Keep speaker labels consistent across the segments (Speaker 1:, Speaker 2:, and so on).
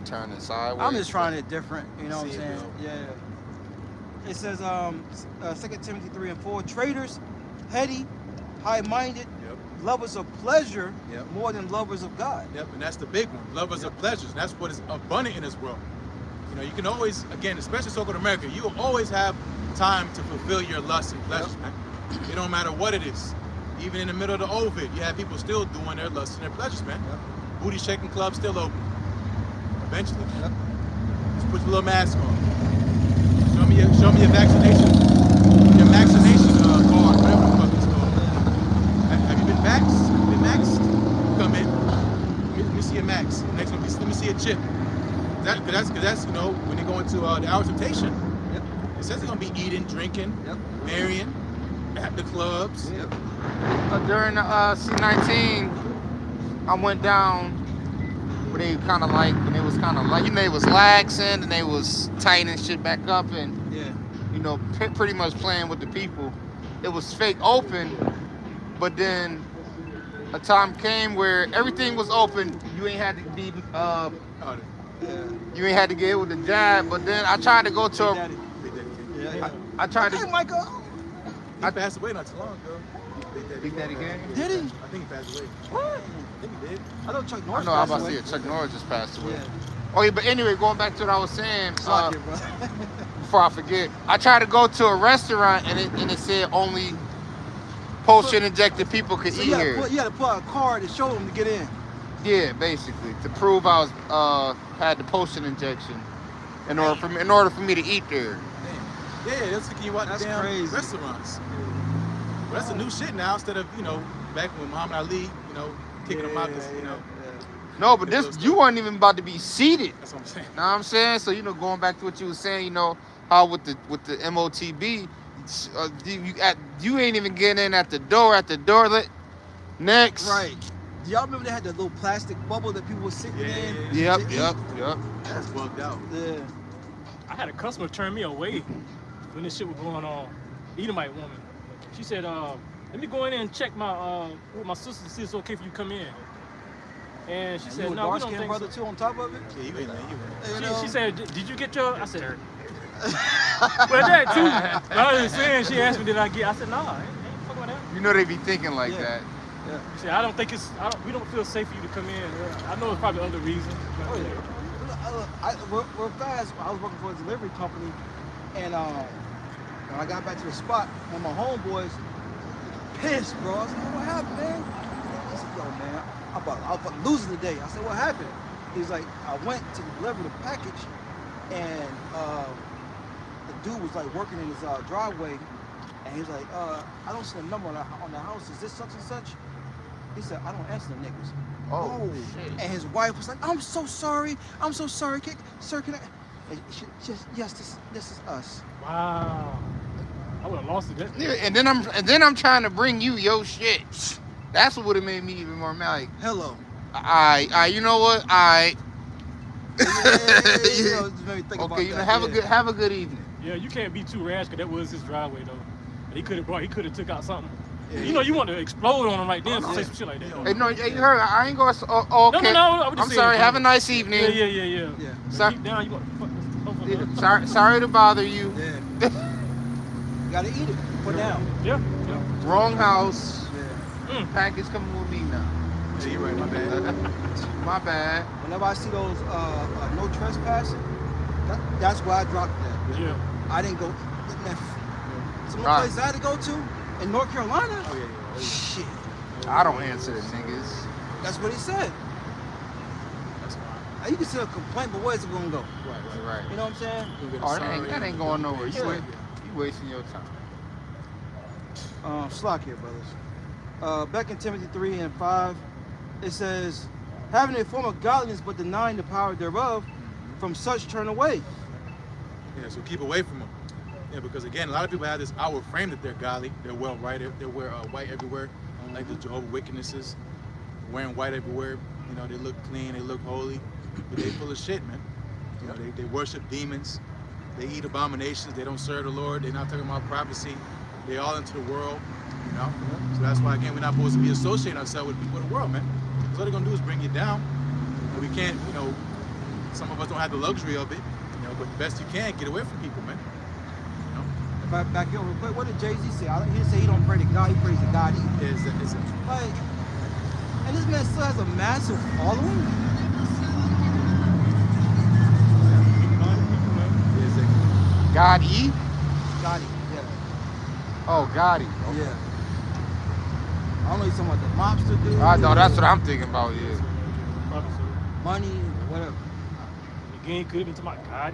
Speaker 1: turning sideways.
Speaker 2: I'm just trying it different. You know what I'm saying?
Speaker 3: Bro.
Speaker 2: Yeah. It says 2 Timothy 3:4. Traitors, heady, high-minded,
Speaker 3: Yep.
Speaker 2: lovers of pleasure
Speaker 3: Yep.
Speaker 2: more than lovers of God.
Speaker 3: Yep, and that's the big one. Lovers of pleasures. That's what is abundant in this world. You know, you can always, again, especially so-called America, you will always have time to fulfill your lusts and pleasures, man. It don't matter what it is. Even in the middle of the Ovid, you have people still doing their lusts and their pleasures, man.
Speaker 2: Yep.
Speaker 3: Booty shaking clubs still open. Eventually.
Speaker 2: Yep.
Speaker 3: Just put your little mask on. Show me your vaccination. Your vaccination card, whatever the fuck it's called. Have you been vaxxed? Have you been maxed? Come in. Let me see your max. Next one, let me see your chip. Cause that's you know, when they go into the hour of temptation,
Speaker 2: Yep.
Speaker 3: it says they're gonna be eating, drinking,
Speaker 2: Yep.
Speaker 3: marrying, at the clubs.
Speaker 2: Yep.
Speaker 1: During the C19, I went down where they kind of like, when it was kind of like, you know, they was laxing and they was tightening shit back up and,
Speaker 2: Yeah.
Speaker 1: you know, pretty much playing with the people. It was fake open, but then a time came where everything was open. You ain't had to be,
Speaker 3: Oh,
Speaker 2: Yeah.
Speaker 1: you ain't had to get with the jab. But then I tried to go to
Speaker 2: Big
Speaker 1: a,
Speaker 2: Daddy.
Speaker 3: Big Daddy Kane.
Speaker 2: Yeah.
Speaker 1: I tried
Speaker 2: Hey,
Speaker 1: to,
Speaker 2: Michael.
Speaker 3: He passed away not too long ago.
Speaker 1: Big Daddy Kane?
Speaker 2: Did he?
Speaker 3: I think he passed away.
Speaker 2: What?
Speaker 3: I think he did.
Speaker 2: I know Chuck
Speaker 1: I
Speaker 2: Norris.
Speaker 1: know I was
Speaker 2: passed
Speaker 1: about to
Speaker 2: away.
Speaker 1: say it. Chuck Norris just passed away.
Speaker 2: Yeah.
Speaker 1: Oh yeah, but anyway, going back to what I was saying,
Speaker 2: Slide it, bro.
Speaker 1: before I forget, I tried to go to a restaurant and it said only potion injected people could
Speaker 2: So
Speaker 1: eat
Speaker 2: you
Speaker 1: here.
Speaker 2: had to pull out a card to show them to get in.
Speaker 1: Yeah, basically to prove I was had the potion injection in order for me to eat there.
Speaker 3: Yeah, they'll take you out
Speaker 2: That's
Speaker 3: the damn
Speaker 2: crazy.
Speaker 3: restaurants. But that's a new shit now instead of, you know, back when Muhammad Ali, you know, kicking them out, 'cause, you know,
Speaker 1: No, but this you weren't even about to be seated.
Speaker 3: that's what I'm saying.
Speaker 1: Know what I'm saying? So you know, going back to what you were saying, you know how with the MOTB, you ain't even getting in at the door. Next.
Speaker 2: Right. Do y'all remember they had that little plastic bubble that people were sitting in?
Speaker 1: Yep.
Speaker 2: to eat?
Speaker 1: Yep.
Speaker 3: That's bugged out.
Speaker 2: Yeah.
Speaker 4: I had a customer turn me away when this shit was going on. Edomite woman. She said, let me go in there and check with my sister to see if it's okay if you come in. And she
Speaker 2: And
Speaker 4: said,
Speaker 2: you a
Speaker 4: no, we don't
Speaker 2: dark-skinned
Speaker 4: think
Speaker 2: brother
Speaker 4: so.
Speaker 2: too on top of it?
Speaker 3: Yeah, you ain't, man, you ain't.
Speaker 2: You know?
Speaker 4: She said, did you get your, I said, well that too. But I was saying, she asked me, did I get, I said, nah, I ain't fucking with that.
Speaker 1: You know they be thinking like
Speaker 2: Yeah.
Speaker 1: that.
Speaker 2: Yeah.
Speaker 4: She said, I don't think we don't feel safe for you to come in. I know it's probably other reasons.
Speaker 2: Oh, yeah. We're fast. I was working for a delivery company, and when I got back to the spot, one of my homeboys pissed, bro. I was like, what happened, man? He said, yo, man, I'm about losing today. I said, what happened? He's like, I went to deliver the package, and the dude was like working in his driveway, and he's like, I don't see a number on the house. Is this such and such? He said, I don't answer the niggas.
Speaker 1: Oh, shit.
Speaker 2: And his wife was like, I'm so sorry. Sir, can I? And yes, this is us.
Speaker 4: Wow. I would have lost it.
Speaker 1: Yeah, and then I'm trying to bring you your shit. That's what would have made me even more mad. Like,
Speaker 2: Hello.
Speaker 1: you know what?
Speaker 2: Yeah, you know, it just made me think about
Speaker 1: Okay, you know,
Speaker 2: that.
Speaker 1: have a good evening.
Speaker 4: Yeah, you can't be too rash because that was his driveway though. And he could have took out something.
Speaker 3: Yeah,
Speaker 4: You know, you want to explode on him right then,
Speaker 2: Oh,
Speaker 4: say
Speaker 2: yeah.
Speaker 4: some shit like that.
Speaker 1: Hey, no, you heard? I ain't gonna. Oh, okay.
Speaker 4: No, I was just
Speaker 1: I'm
Speaker 4: saying,
Speaker 1: sorry.
Speaker 4: bro.
Speaker 1: Have a nice evening.
Speaker 4: Yeah.
Speaker 2: Yeah.
Speaker 1: Sorry,
Speaker 4: Deep down, you gonna fuck this
Speaker 1: yeah,
Speaker 4: motherfucker up.
Speaker 1: sorry to bother you.
Speaker 2: Yeah. You gotta eat it. Put down.
Speaker 4: Yeah.
Speaker 1: Wrong house.
Speaker 2: Yeah.
Speaker 1: Package coming with me now.
Speaker 3: Yeah, you're right, my bad.
Speaker 1: My bad.
Speaker 2: Whenever I see those no trespassing, that's why I dropped that.
Speaker 4: Yeah.
Speaker 2: I didn't go. Some
Speaker 1: Right.
Speaker 2: place I had to go to in North Carolina.
Speaker 3: Oh, yeah.
Speaker 2: Shit.
Speaker 1: I don't answer the niggas.
Speaker 2: That's what he said.
Speaker 3: That's fine.
Speaker 2: Now, you can still complain, but where's it gonna go?
Speaker 1: Right.
Speaker 2: You know what I'm saying?
Speaker 3: You get a
Speaker 1: Oh,
Speaker 3: sorry,
Speaker 1: that ain't going nowhere.
Speaker 2: Yeah.
Speaker 1: You wasting your time.
Speaker 2: Slack here, brothers. Back in Timothy 3:5, it says, having a form of godliness but denying the power thereof, from such turn away.
Speaker 3: Yeah, so keep away from them. Yeah, because again, a lot of people have this outward frame that they're godly, they're well right, they wear white everywhere, like the Jehovah's Witnesses, wearing white everywhere. You know, they look clean, they look holy, but they full of shit, man. You know, they worship demons, they eat abominations, they don't serve the Lord, they're not talking about prophecy, they all into the world, you know. So that's why again, we're not supposed to be associating ourselves with people of the world, man. So all they're gonna do is bring you down, and we can't, you know, some of us don't have the luxury of it, you know. But the best you can, get away from people, man. You know,
Speaker 2: Back here real quick. What did Jay-Z say? He didn't say he don't pray to God. He prays to God.
Speaker 3: it's
Speaker 2: Like, and this man still has a massive following.
Speaker 1: Gotti?
Speaker 2: Gotti, yeah.
Speaker 1: Oh, Gotti.
Speaker 2: Yeah. I don't know, he's talking about the mobster dude.
Speaker 1: I know, that's what I'm thinking about, yeah.
Speaker 4: Probably so.
Speaker 2: Money, whatever.
Speaker 4: Again, could have been talking about God,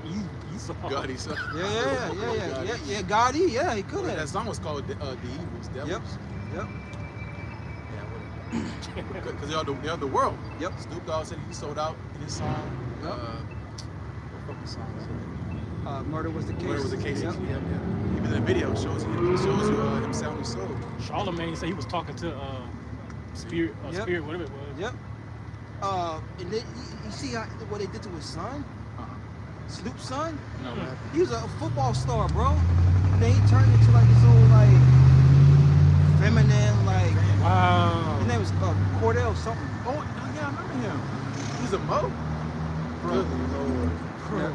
Speaker 4: Esau.
Speaker 3: God, he's
Speaker 2: Yeah, Gotti, yeah, he could
Speaker 3: that
Speaker 2: have.
Speaker 3: song was called The Evils, Devils.
Speaker 2: Yep.
Speaker 3: Yeah, because they're the world.
Speaker 2: Yep.
Speaker 3: Snoop Dogg said he sold out in his song.
Speaker 2: Yep.
Speaker 3: What fucking song is it?
Speaker 2: Murder was the case.
Speaker 3: Where was the case?
Speaker 2: Yep.
Speaker 3: Yeah. Even the video shows you him selling his soul.
Speaker 4: Charlamagne said he was talking to Spirit,
Speaker 2: Yep.
Speaker 4: Spirit, whatever it was.
Speaker 2: Yep. And then you see what they did to his son? Snoop's son?
Speaker 3: No, man.
Speaker 2: He was a football star, bro. And then he turned into like this old like feminine, like
Speaker 4: Wow.
Speaker 2: his name was Cordell something.
Speaker 3: Oh, yeah, I remember him. He's a mo.
Speaker 2: Bro.
Speaker 3: Good Lord.
Speaker 4: Bro.
Speaker 2: Yeah.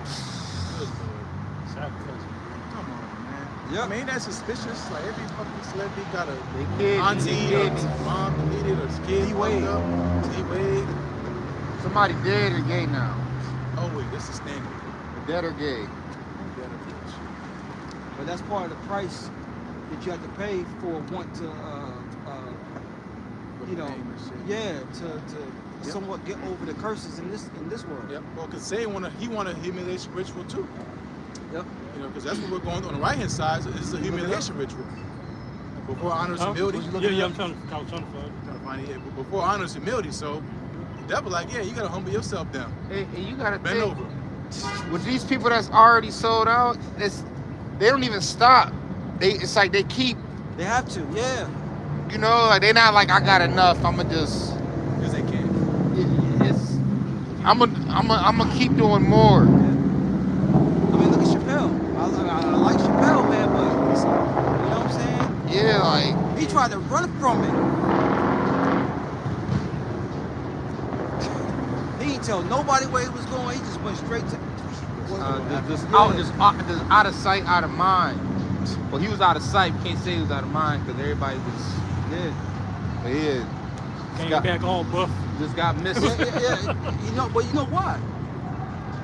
Speaker 3: Good Lord.
Speaker 4: Sacrifice.
Speaker 3: Come on, man.
Speaker 2: Yep.
Speaker 3: I mean, that's suspicious. Like every fucking celebrity got a
Speaker 1: They kids,
Speaker 3: auntie
Speaker 1: they
Speaker 3: or
Speaker 1: kids.
Speaker 3: mom deleted or his kid
Speaker 2: D-Wade.
Speaker 3: fucked up. D-Wade.
Speaker 1: Somebody dead or gay now?
Speaker 3: Oh wait, this is standard.
Speaker 1: Dead or gay?
Speaker 2: But that's part of the price that you have to pay for want to, you know, to somewhat get over the curses in this world.
Speaker 3: Yep. Well, because he want a humiliation ritual too.
Speaker 2: Yep.
Speaker 3: You know, because that's what we're going on the right hand side. Is a humiliation ritual. Before honors humility.
Speaker 4: Yeah, I'm trying to find it.
Speaker 3: Trying to find it. But before honors humility, so the devil like, yeah, you gotta humble yourself down.
Speaker 1: Hey, you gotta
Speaker 3: Bend
Speaker 1: think,
Speaker 3: over.
Speaker 1: with these people that's already sold out, they don't even stop. It's like they keep,
Speaker 2: They have to, yeah.
Speaker 1: you know, like they're not like I got enough. I'ma just,
Speaker 3: Because they can.
Speaker 1: I'ma keep doing more.
Speaker 2: I mean, look at Chappelle. I like Chappelle, man, but you know what I'm saying?
Speaker 1: Yeah, like
Speaker 2: He tried to run from it. He didn't tell nobody where he was going. He just went straight to.
Speaker 1: just
Speaker 2: Yeah.
Speaker 1: out of sight, out of mind. Well, he was out of sight. Can't say he was out of mind because everybody was.
Speaker 2: Yeah.
Speaker 1: But yeah,
Speaker 4: Came
Speaker 1: got-
Speaker 4: back all buff.
Speaker 1: just got missing.
Speaker 2: Yeah. You know, but you know why?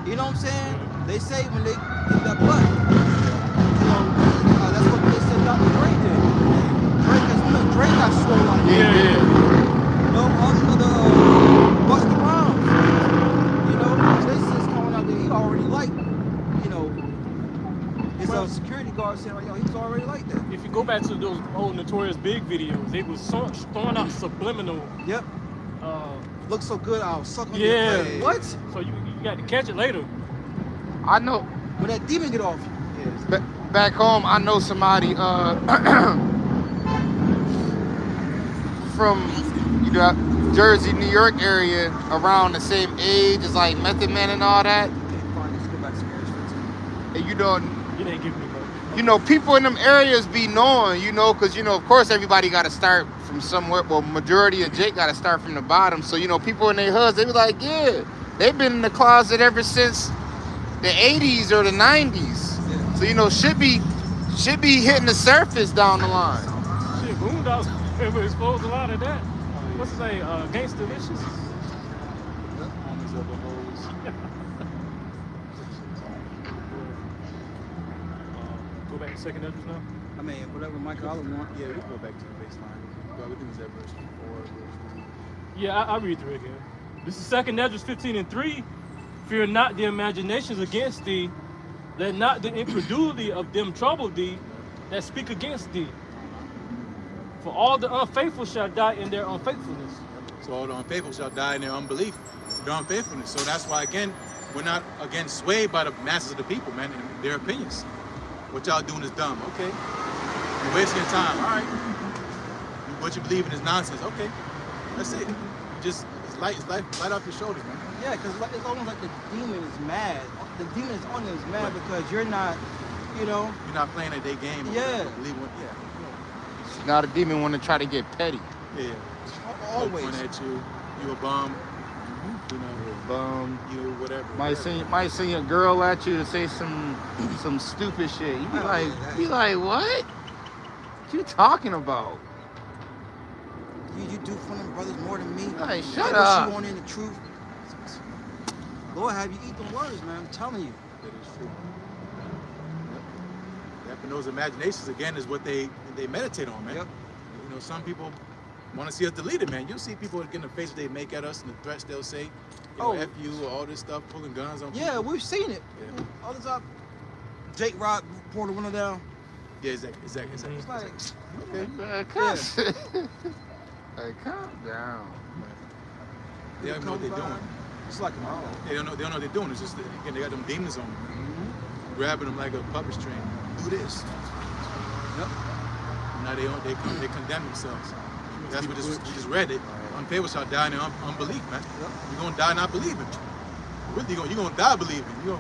Speaker 2: You know what I'm saying? They say when they get that butt, you know, that's what they said Dr. Dre did. Dre got swole like that.
Speaker 1: Yeah.
Speaker 2: You know, other Busta Rhymes. You know, they says coming out there, he already like, you know, his security guard saying, like, yo, he was already like that.
Speaker 4: If you go back to those old Notorious Big videos, they was throwing out subliminal.
Speaker 2: Yep. Looks so good, I'll suck on
Speaker 4: Yeah.
Speaker 2: your plate. What?
Speaker 4: So you got to catch it later.
Speaker 1: I know.
Speaker 2: When that demon get off you.
Speaker 1: Back home, I know somebody from Jersey, New York area, around the same age as like Method Man and all that.
Speaker 2: Fine, let's go back to marriage 15.
Speaker 1: And
Speaker 4: You didn't give me much.
Speaker 1: People in them areas be knowing, because of course everybody got to start from somewhere. Well, majority of Jake got to start from the bottom. So people in their hoods, they be like, yeah, they've been in the closet ever since the 80s or the 90s.
Speaker 2: Yeah.
Speaker 1: So should be hitting the surface down the line.
Speaker 4: Shit, Boondocks exposed a lot of that. What's his name? Gangsta Vicious.
Speaker 3: Homies of the hoes.
Speaker 4: Go back to second entrance now.
Speaker 2: I mean, whatever Michael Allen want.
Speaker 3: Yeah, we can go back to the baseline. Well, we can use that verse 4, verse 3.
Speaker 4: Yeah, I'll read through it again. This is second Esdras 15:3. Fear not the imaginations against thee. Let not the incredulity of them trouble thee that speak against thee. For all the unfaithful shall die in their unfaithfulness.
Speaker 3: So all the unfaithful shall die in their unbelief, their unfaithfulness. So that's why, again, we're not, again, swayed by the masses of the people, man, and their opinions. What y'all doing is dumb. Okay. You're wasting your time. All right. What you believe in is nonsense. Okay. That's it. It's light off your shoulders, man.
Speaker 2: Yeah, because it's almost like the demon is mad. The demon is on them is mad because you're not,
Speaker 3: You're not playing a day game.
Speaker 2: Yeah.
Speaker 1: Now the demon want to try to get petty.
Speaker 3: Yeah.
Speaker 2: always.
Speaker 3: Pointing at you. You a bum. You know,
Speaker 1: Bum.
Speaker 3: you know, whatever.
Speaker 1: Might send a girl at you to say some stupid shit. You be like, what? What you talking about?
Speaker 2: You do for them brothers more than me.
Speaker 1: Like, shut
Speaker 2: What
Speaker 1: up.
Speaker 2: you want in the truth? Lord have you eat them words, man. I'm telling you.
Speaker 3: That is true. Yep. And those imaginations again is what they meditate on, man.
Speaker 2: Yep.
Speaker 3: You know, some people want to see us deleted, man. You'll see people get in the face they make at us and the threats they'll say. You know, F you or all this stuff, pulling guns on
Speaker 2: Yeah,
Speaker 3: people.
Speaker 2: we've seen it.
Speaker 3: Yeah.
Speaker 2: All the time. Jake Rock poured the window down.
Speaker 3: Yeah, exactly.
Speaker 2: It's like,
Speaker 3: Okay.
Speaker 1: Hey, calm down.
Speaker 3: They don't know what they're doing.
Speaker 2: It's like, oh.
Speaker 3: They don't know what they're doing. It's just that, again, they got them demons on them. Grabbing them like a puppet string. Do this.
Speaker 2: Yep.
Speaker 3: Now they condemn themselves. That's what we just read it. Unfaithful shall die in their unbelief, man.
Speaker 2: Yep.
Speaker 3: You're gonna die not believing. Really, you're gonna die believing. You're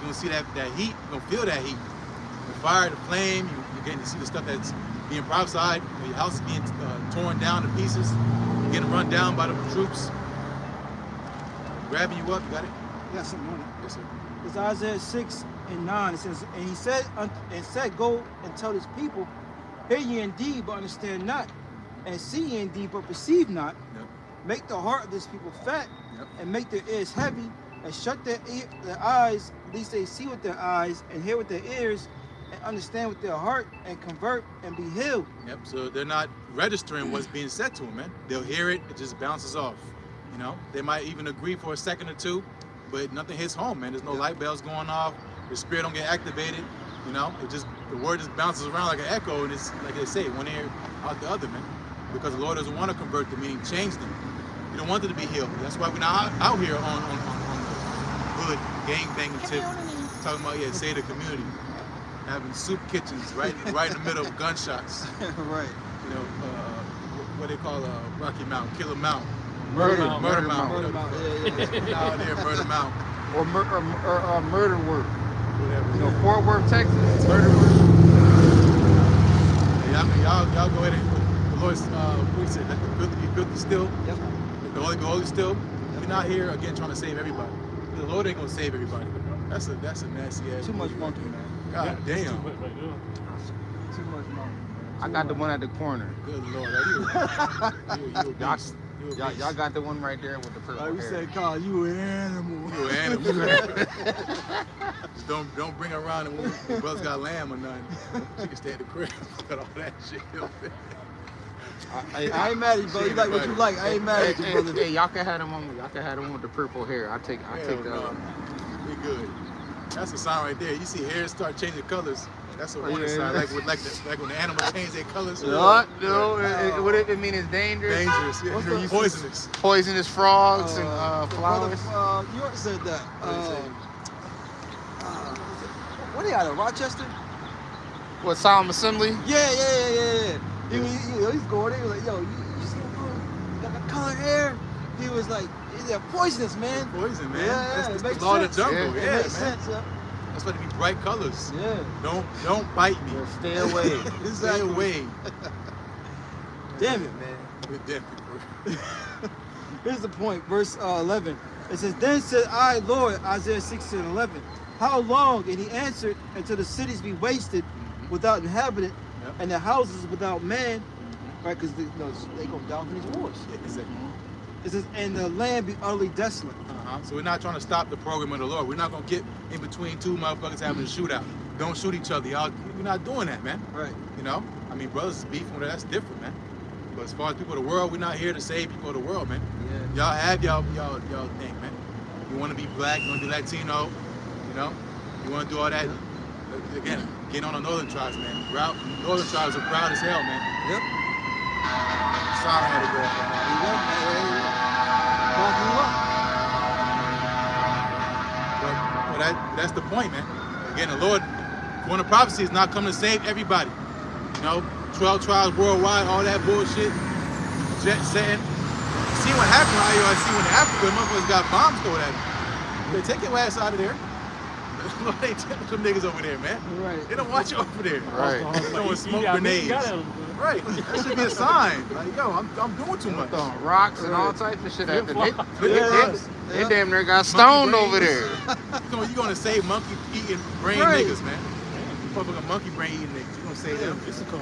Speaker 3: gonna see that heat. You're gonna feel that heat. The fire, the flame. You're getting to see the stuff that's being prophesied. Your house is being torn down to pieces. You're getting run down by the troops. Grabbing you up. You got it?
Speaker 2: You got something on it.
Speaker 3: Yes, sir.
Speaker 2: It's Isaiah 6:9. It says, and he said, go and tell his people, hear ye indeed, but understand not, and see ye indeed, but perceive not.
Speaker 3: Yep.
Speaker 2: Make the heart of this people fat,
Speaker 3: Yep.
Speaker 2: and make their ears heavy, and shut their eyes, lest they see with their eyes, and hear with their ears, and understand with their heart, and convert, and be healed.
Speaker 3: Yep. So they're not registering what's being said to them, man. They'll hear it. It just bounces off. You know, they might even agree for a second or two, but nothing hits home, man. There's no light bells going off. The spirit don't get activated. You know, the word just bounces around like an echo, and it's like they say, one ear out the other, man. Because the Lord doesn't want to convert them, meaning change them. He don't want them to be healed. That's why we're not out here on the hood gang banging tip, talking about save the community, having soup kitchens right in the middle of gunshots.
Speaker 2: Right.
Speaker 3: You know, what they call Rocky Mountain, Killer Mountain.
Speaker 1: Murder
Speaker 3: Mount.
Speaker 2: Murder Mount, yeah.
Speaker 3: Out there, Murder Mount.
Speaker 1: Or murder work.
Speaker 3: Whatever.
Speaker 1: You know, Fort Worth, Texas.
Speaker 3: Murder work. Y'all go ahead and the Lord's what he said, let the filthy be filthy still.
Speaker 2: Yep.
Speaker 3: The holy be holy still. We're not here again trying to save everybody. The Lord ain't gonna save everybody. That's a nasty ass.
Speaker 2: Too much monkey, man.
Speaker 3: God
Speaker 4: That's too
Speaker 3: damn.
Speaker 4: much right there.
Speaker 2: Too much monkey.
Speaker 1: I got the one at the corner.
Speaker 3: Good Lord. You a beast. You a beast.
Speaker 1: Y'all got the one right there with the purple
Speaker 2: Like we
Speaker 1: hair.
Speaker 2: said, Carl, you an animal.
Speaker 3: You an animal. Just don't bring her around and when the brother's got lamb or nothing. She can stay at the crib. Got all that shit.
Speaker 2: I ain't mad at you, bro. You like what you like. I ain't mad at you, brother.
Speaker 1: Hey, y'all can have them on. Y'all can have them with the purple hair. I take the other one.
Speaker 3: We good. That's a sign right there. You see hair start changing colors. That's a warning sign. Like when the animals change their colors.
Speaker 1: What? No, what it mean is dangerous.
Speaker 3: Dangerous. Yeah.
Speaker 2: What's the-
Speaker 3: Poisonous.
Speaker 1: Poisonous frogs and
Speaker 2: Brother,
Speaker 1: flowers.
Speaker 2: you already said that.
Speaker 3: What did he say?
Speaker 2: What are they out of Rochester?
Speaker 1: What, Solemn Assembly?
Speaker 2: Yeah. He's going there. He was like, yo, you see him got that colored hair? He was like, they're poisonous, man.
Speaker 3: Poison, man.
Speaker 2: Yeah,
Speaker 3: That's
Speaker 2: it
Speaker 3: the
Speaker 2: makes
Speaker 3: law of the
Speaker 2: sense.
Speaker 3: jungle.
Speaker 1: Yeah,
Speaker 2: It
Speaker 3: Yeah,
Speaker 2: makes
Speaker 3: man.
Speaker 2: sense, yeah.
Speaker 3: That's why they be bright colors.
Speaker 2: Yeah.
Speaker 3: Don't bite me.
Speaker 1: Yeah, stay away.
Speaker 3: Stay
Speaker 2: Exactly.
Speaker 3: away.
Speaker 2: Damn it, man.
Speaker 3: With death, bro.
Speaker 2: Here's the point, verse 11. It says, then said I, Lord, Isaiah 6:11, how long? And he answered, until the cities be wasted without inhabitant,
Speaker 3: Yep.
Speaker 2: and the houses without man, right? Because they go down for these wars.
Speaker 3: Yeah, exactly.
Speaker 2: It says, and the land be utterly desolate.
Speaker 3: So we're not trying to stop the program of the Lord. We're not gonna get in between two motherfuckers having a shootout. Don't shoot each other, y'all. We're not doing that, man.
Speaker 2: Right.
Speaker 3: You know, I mean, brothers is beefing with that. That's different, man. But as far as people of the world, we're not here to save people of the world, man.
Speaker 2: Yeah.
Speaker 3: Y'all have y'all thing, man. You want to be black, you want to be Latino, you know. You want to do all that. Again, getting on the northern tribes, man. Northern tribes are proud as hell, man.
Speaker 2: Yep.
Speaker 3: Sorry, I had to go. But that's the point, man. Again, the Lord, according to prophecy, is not coming to save everybody. You know, 12 tribes worldwide, all that bullshit. Jet setting. See what happened out here? I see when Africa, motherfuckers got bombs thrown at them. They take your ass out of there. Lord ain't tempting them niggas over there, man.
Speaker 2: Right.
Speaker 3: They don't want you over there.
Speaker 1: Right.
Speaker 3: Throwing smoke
Speaker 4: You
Speaker 3: grenades.
Speaker 4: got him.
Speaker 3: Right. That should be a sign. Like, yo, I'm doing too much.
Speaker 1: Throwing rocks and all types of shit at them.
Speaker 3: Flip-flops.
Speaker 1: They damn near got stoned
Speaker 3: Monkey
Speaker 1: over
Speaker 3: brains.
Speaker 1: there.
Speaker 3: You gonna say monkey eating brain
Speaker 2: Right.
Speaker 3: niggas, man. Motherfucking monkey brain eating niggas. You gonna say them?
Speaker 4: It's a car.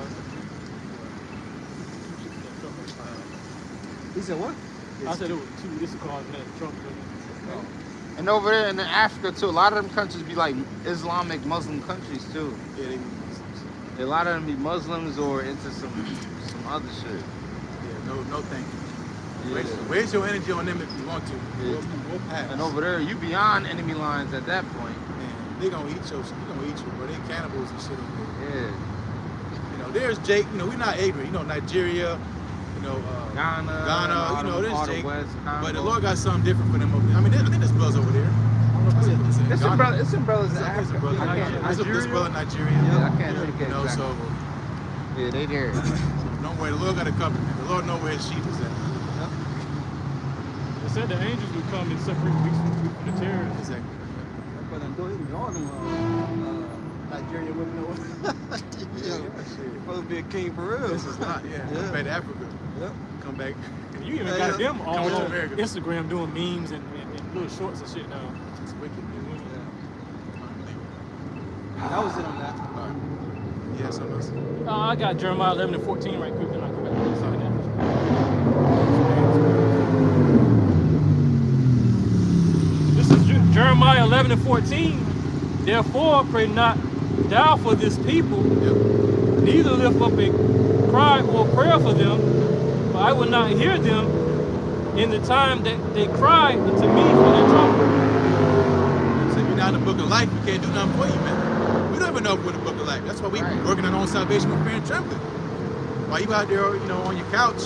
Speaker 2: He said what?
Speaker 4: I said it was 2 Issachars in that truck.
Speaker 1: And over there in Africa too, a lot of them countries be like Islamic Muslim countries too.
Speaker 3: Yeah, they,
Speaker 1: A lot of them be Muslims or into some other shit.
Speaker 3: yeah, no thank you.
Speaker 1: Yeah.
Speaker 3: Waste your energy on them if you want to.
Speaker 1: Yeah.
Speaker 3: We'll pass.
Speaker 1: And over there, you beyond enemy lines at that point.
Speaker 3: Man, they gonna eat your shit. They gonna eat you, bro. They cannibals and shit over there.
Speaker 1: Yeah.
Speaker 3: You know, there's Jake. You know, we're not ignorant. You know, Nigeria. You know,
Speaker 1: Ghana,
Speaker 3: you know, there's
Speaker 1: all the
Speaker 3: Jake.
Speaker 1: West,
Speaker 3: But the
Speaker 1: Congo.
Speaker 3: Lord got something different for them over there. I mean, I think there's brothers over there.
Speaker 1: It's some brothers. It's some brothers in
Speaker 3: It's
Speaker 1: Africa.
Speaker 3: a brother.
Speaker 1: I can't.
Speaker 3: It's a brother in Nigeria.
Speaker 1: Yeah, I can't take
Speaker 3: You
Speaker 1: it
Speaker 3: know,
Speaker 1: exactly.
Speaker 3: so
Speaker 1: Yeah, they there.
Speaker 3: don't worry. The Lord got it covered, man. The Lord knows where his sheep is at.
Speaker 4: They said the angels would come and separate wheat from the tares.
Speaker 3: Exactly.
Speaker 2: But I'm doing all them Nigerian women.
Speaker 3: Yeah, shit.
Speaker 2: Supposed to be a king for real.
Speaker 3: This is not, yeah.
Speaker 2: Yeah.
Speaker 3: Come back to Africa.
Speaker 2: Yep.
Speaker 3: Come back.
Speaker 4: You even
Speaker 2: Yeah,
Speaker 4: got
Speaker 2: yeah.
Speaker 4: them all
Speaker 3: Coming to
Speaker 4: on
Speaker 3: America.
Speaker 4: Instagram doing memes and little shorts and shit now.
Speaker 3: It's wicked, man.
Speaker 2: That was it on that.
Speaker 3: All right. Yeah, something else.
Speaker 4: I got Jeremiah 11 and 14 right quick, then I'll go back to this. This is Jeremiah 11 and 14. Therefore, pray not thou for this people,
Speaker 3: Yep.
Speaker 4: neither lift up a cry or prayer for them, for I will not hear them in the time that they cry unto me for their trouble.
Speaker 3: So if you're not in the book of life, we can't do nothing for you, man. We don't even know if we're in the book of life. That's why we
Speaker 1: Right.
Speaker 3: working on our own salvation with fear and trembling. While you out there, you know, on your couch,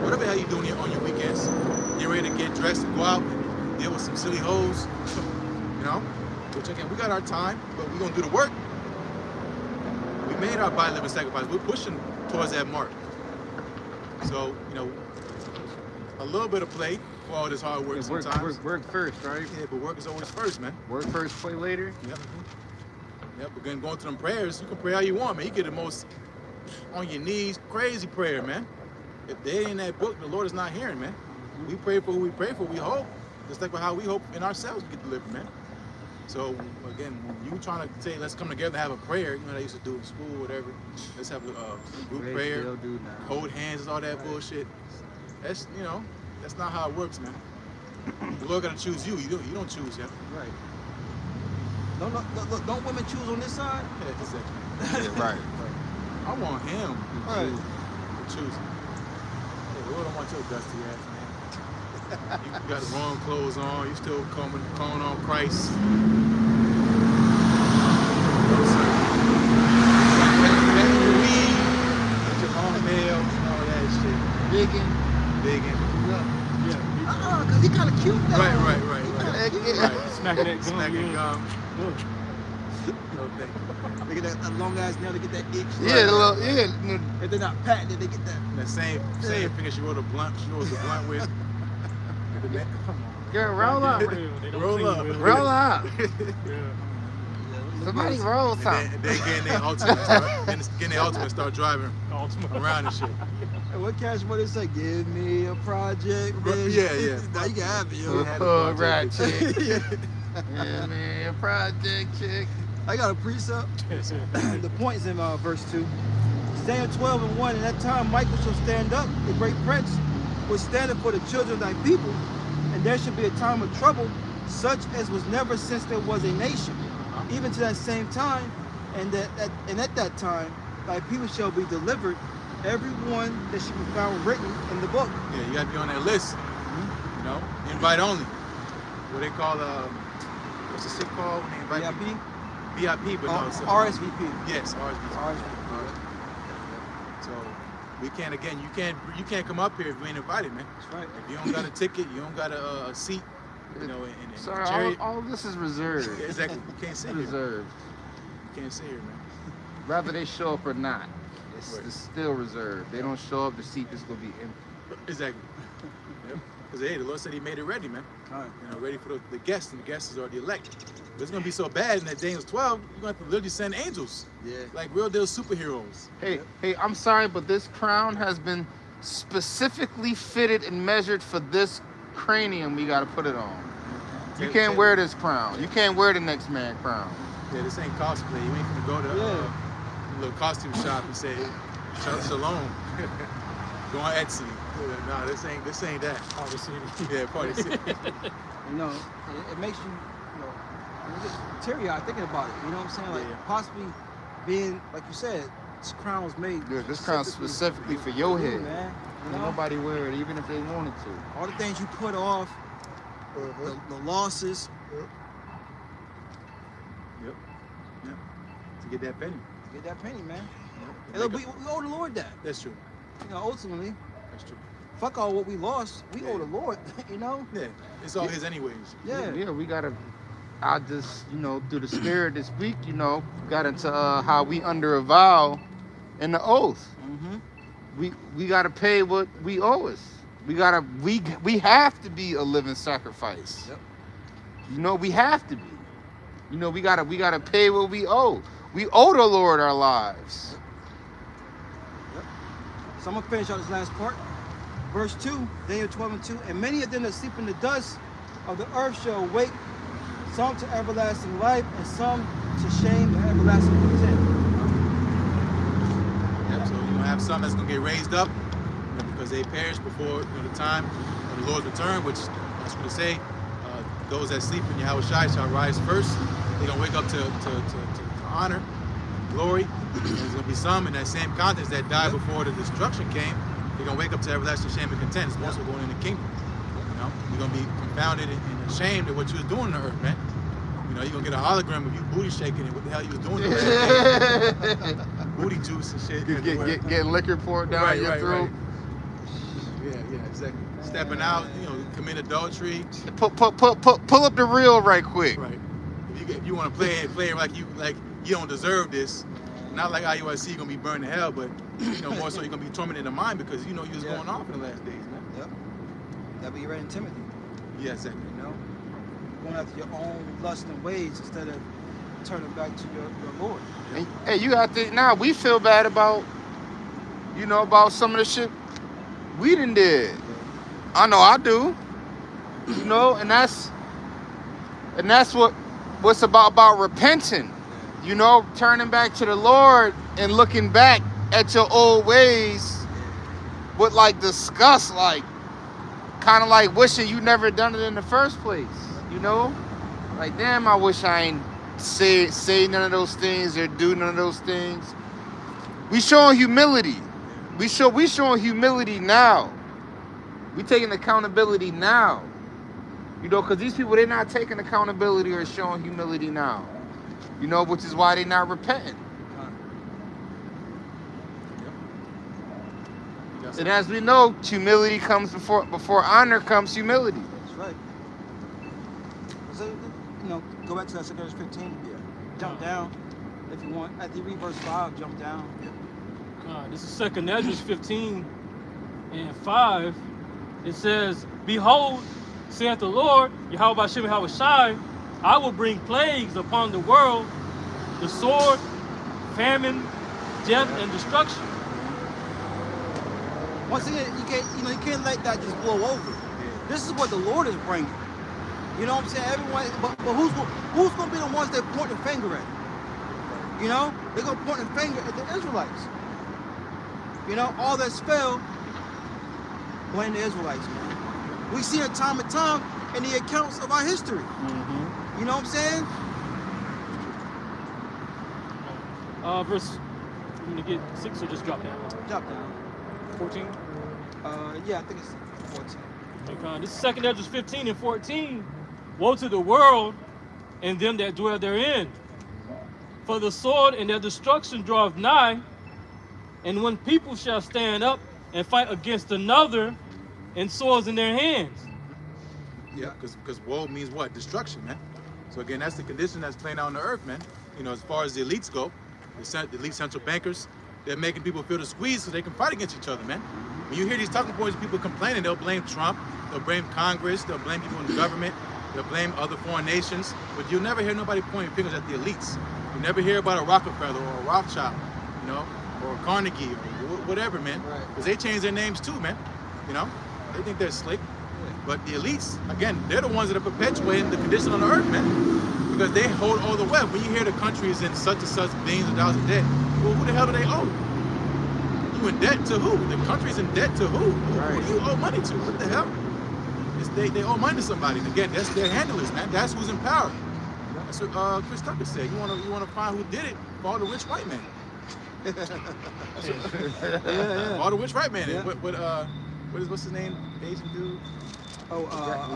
Speaker 3: whatever the hell you doing on your weekends, you're ready to get dressed and go out and deal with some silly hoes, you know? Which again, we got our time, but we're gonna do the work. We made our body living sacrifice. We're pushing towards that mark. So, you know, a little bit of play for all this hard work sometimes.
Speaker 1: Work first, right?
Speaker 3: Yeah, but work is always first, man.
Speaker 1: Work first, play later.
Speaker 3: Yep. Yep, but then going to them prayers, you can pray all you want, man. You get the most on your knees, crazy prayer, man. If they ain't in that book, the Lord is not hearing, man. We pray for who we pray for, we hope. Just like how we hope in ourselves to get delivered, man. So again, when you trying to say, let's come together and have a prayer, you know they used to do in school, whatever. Let's have a group
Speaker 1: They
Speaker 3: prayer,
Speaker 1: still do now.
Speaker 3: hold hands and all that bullshit. That's, you know, that's not how it works, man. The Lord gotta choose you. You don't choose him.
Speaker 2: Right. Don't women choose on this side?
Speaker 3: Yeah, exactly.
Speaker 1: Yeah, right.
Speaker 3: I want him.
Speaker 2: Right.
Speaker 3: To choose. Hey, the Lord don't want your dusty ass, man. You got the wrong clothes on. You still calling on Christ. No, sir. Back to the weed, with your own nails and all that shit.
Speaker 1: Digging.
Speaker 3: Digging.
Speaker 4: Yeah,
Speaker 2: Because he kind of cute though.
Speaker 3: Right.
Speaker 1: Yeah.
Speaker 4: smacking that gum.
Speaker 3: Smacking
Speaker 4: yeah.
Speaker 3: gum.
Speaker 4: Look.
Speaker 3: No thank you.
Speaker 2: They get that long ass nail to get that itch.
Speaker 1: Yeah, the little, yeah.
Speaker 2: If they're not patented, they get that.
Speaker 3: And that same finger she rolled a blunt. She rolls the blunt with. Come on.
Speaker 1: Girl, roll up.
Speaker 4: Real, they don't
Speaker 3: Roll
Speaker 4: clean
Speaker 3: up.
Speaker 4: well.
Speaker 1: Roll up.
Speaker 4: Yeah.
Speaker 1: Somebody roll
Speaker 3: And
Speaker 1: something.
Speaker 3: then getting their ultimate, start driving
Speaker 4: Ultimate.
Speaker 3: around and shit.
Speaker 2: Hey, what Cash Money say? Give me a project, bitch.
Speaker 3: Yeah.
Speaker 2: Now you can have it, yo.
Speaker 3: had a
Speaker 1: Hood
Speaker 3: project.
Speaker 1: rat chick.
Speaker 2: Yeah.
Speaker 1: Yeah, man, project chick.
Speaker 2: I got a precept.
Speaker 4: That's it.
Speaker 2: The point is in verse 2. Daniel 12 and 1. In that time Michael shall stand up, the great prince, was standing for the children of thy people, and there should be a time of trouble, such as was never since there was a nation, even to that same time, and at that time thy people shall be delivered, every one that should be found written in the book.
Speaker 3: Yeah, you gotta be on that list. You know, invite only. What they call what's the shit called when they invite
Speaker 2: VIP?
Speaker 3: people? VIP, but no, it's
Speaker 2: RSVP.
Speaker 3: Yes, RSVP. So we can't you can't come up here if you ain't invited, man.
Speaker 2: That's right.
Speaker 3: If you don't got a ticket, you don't got a seat, you know, in
Speaker 1: Sorry,
Speaker 3: the chariot.
Speaker 1: all this is reserved.
Speaker 3: Yeah, exactly. You can't sit here.
Speaker 1: Reserved.
Speaker 3: You can't sit here, man.
Speaker 1: Whether they show up or not,
Speaker 3: Right.
Speaker 1: it's still reserved. They don't show up, the seat is gonna be empty.
Speaker 3: Exactly. Yep. Because hey, the Lord said He made it ready, man. You know, ready for the guests, and the guests are the elect. But it's gonna be so bad in that Daniel 12, you're gonna have to literally send angels,
Speaker 2: Yeah.
Speaker 3: like real deal superheroes.
Speaker 1: Hey, I'm sorry, but this crown has been specifically fitted and measured for this cranium we gotta put it on. You can't wear this crown. You can't wear the next man crown.
Speaker 3: Yeah, this ain't cosplay. You ain't gonna go to a little costume shop and say, Shalom. Go on Etsy. No, this ain't that.
Speaker 4: Party City.
Speaker 3: Yeah, Party City.
Speaker 2: You know, it makes you get teary-eyed thinking about it. You know what I'm saying? Like
Speaker 3: Yeah.
Speaker 2: possibly being, like you said, this crown was made.
Speaker 1: Yeah, this crown's specifically for your
Speaker 2: you,
Speaker 1: head.
Speaker 2: man. You
Speaker 1: Ain't
Speaker 2: know?
Speaker 1: nobody wear it, even if they wanted to.
Speaker 2: All the things you put off, the losses,
Speaker 3: Yep. To get that penny.
Speaker 2: get that penny, man.
Speaker 3: Yep.
Speaker 2: And look, we owe the Lord that.
Speaker 3: That's true.
Speaker 2: You know, ultimately,
Speaker 3: That's true.
Speaker 2: fuck all what we lost. We owe the Lord. You know?
Speaker 3: Yeah, it's all his anyways.
Speaker 2: Yeah.
Speaker 1: Yeah, we gotta. I just, through the spirit this week, got into how we under a vow and the oath.
Speaker 2: Mm-hmm.
Speaker 1: We gotta pay what we owe us. We have to be a living sacrifice.
Speaker 2: Yep.
Speaker 1: We have to be. We gotta pay what we owe. We owe the Lord our lives.
Speaker 2: Yep. So I'm gonna finish out this last part. Verse 2, Daniel 12:2. And many of them that sleep in the dust of the earth shall awake, some to everlasting life, and some to shame and everlasting contempt.
Speaker 3: Yep. So you're gonna have some that's gonna get raised up because they perish before the time of the Lord's return, which that's what they say. Those that sleep in Yahweh Shai shall rise first. They're gonna wake up to honor, glory. There's gonna be some in that same context that died before the destruction came. They're gonna wake up to everlasting shame and content. It's also going in the kingdom. You're gonna be confounded and ashamed at what you was doing on the earth, man. You're gonna get a hologram of you booty shaking and what the hell you was doing on the earth. Booty juice and shit.
Speaker 1: Get liquor poured down your throat.
Speaker 3: Right. Yeah, exactly. Stepping out, commit adultery.
Speaker 1: Pull up the reel right quick.
Speaker 3: Right. If you want to play it like you don't deserve this, not like IUIC you're gonna be burned to hell, but more so you're gonna be tormented in the mind because you was going off in the last days, man.
Speaker 2: Yep. That be read in Timothy.
Speaker 3: Yeah, exactly.
Speaker 2: Going after your own lust and ways instead of turning back to your Lord.
Speaker 1: And, hey, you got to now. We feel bad about, about some of the shit we done did. I know I do. And that's what's about repenting. Turning back to the Lord and looking back at your old ways with disgust, kind of like wishing you never done it in the first place. Damn, I wish I ain't say none of those things or do none of those things. We showing humility. We showing humility now. We taking accountability now. Because these people, they're not taking accountability or showing humility now. Which is why they're not repenting. And as we know, humility comes before honor comes humility.
Speaker 2: That's right. So, go back to that 2 Corinthians 15. Yeah. Jump down if you want. After you read verse 5, jump down.
Speaker 4: This is 2 Corinthians 15 and 5. It says, "Behold, saith the Lord, Yahweh Bashem Yahweh Shai, I will bring plagues upon the world, the sword, famine, death, and destruction."
Speaker 2: Once again, you can't let that just blow over. This is what the Lord is bringing. You know what I'm saying? Everyone, but who's going to be the ones that point the finger at? They're going to point the finger at the Israelites. All that's fell, blame the Israelites, man. We see it time and time in the accounts of our history.
Speaker 1: Mm-hmm.
Speaker 2: You know what I'm saying?
Speaker 4: Verse, I'm going to get 6 or just drop down.
Speaker 2: Drop down.
Speaker 4: 14.
Speaker 2: Yeah, I think it's 14.
Speaker 4: Okay. This is 2 Corinthians 15 and 14. Woe to the world and them that dwell therein. For the sword and their destruction draweth nigh, and when people shall stand up and fight against another, and swords in their hands.
Speaker 3: Yeah, because woe means what? Destruction, man. So again, that's the condition that's playing out on the earth, man. As far as the elites go, the elite central bankers, they're making people feel the squeeze so they can fight against each other, man. When you hear these talking points, people complaining, they'll blame Trump, they'll blame Congress, they'll blame people in the government, they'll blame other foreign nations, but you'll never hear nobody pointing fingers at the elites. You never hear about a Rockefeller or a Rothschild, you know, or a Carnegie or whatever, man.
Speaker 2: Right.
Speaker 3: Because they change their names too, man. You know, they think they're slick. But the elites, again, they're the ones that are perpetuating the condition on the earth, man. Because they hold all the wealth. When you hear the country is in such and such billions of dollars of debt, well, who the hell do they owe? You in debt to who? The country's in debt to who? Who do you owe money to? What the hell? They owe money to somebody. And again, that's their handlers, man. That's who's in power. That's what Chris Tucker said. You wanna find who did it? Follow the rich white man. Follow the rich white man.
Speaker 2: Yeah.
Speaker 3: What's his name? Asian dude.
Speaker 2: Oh,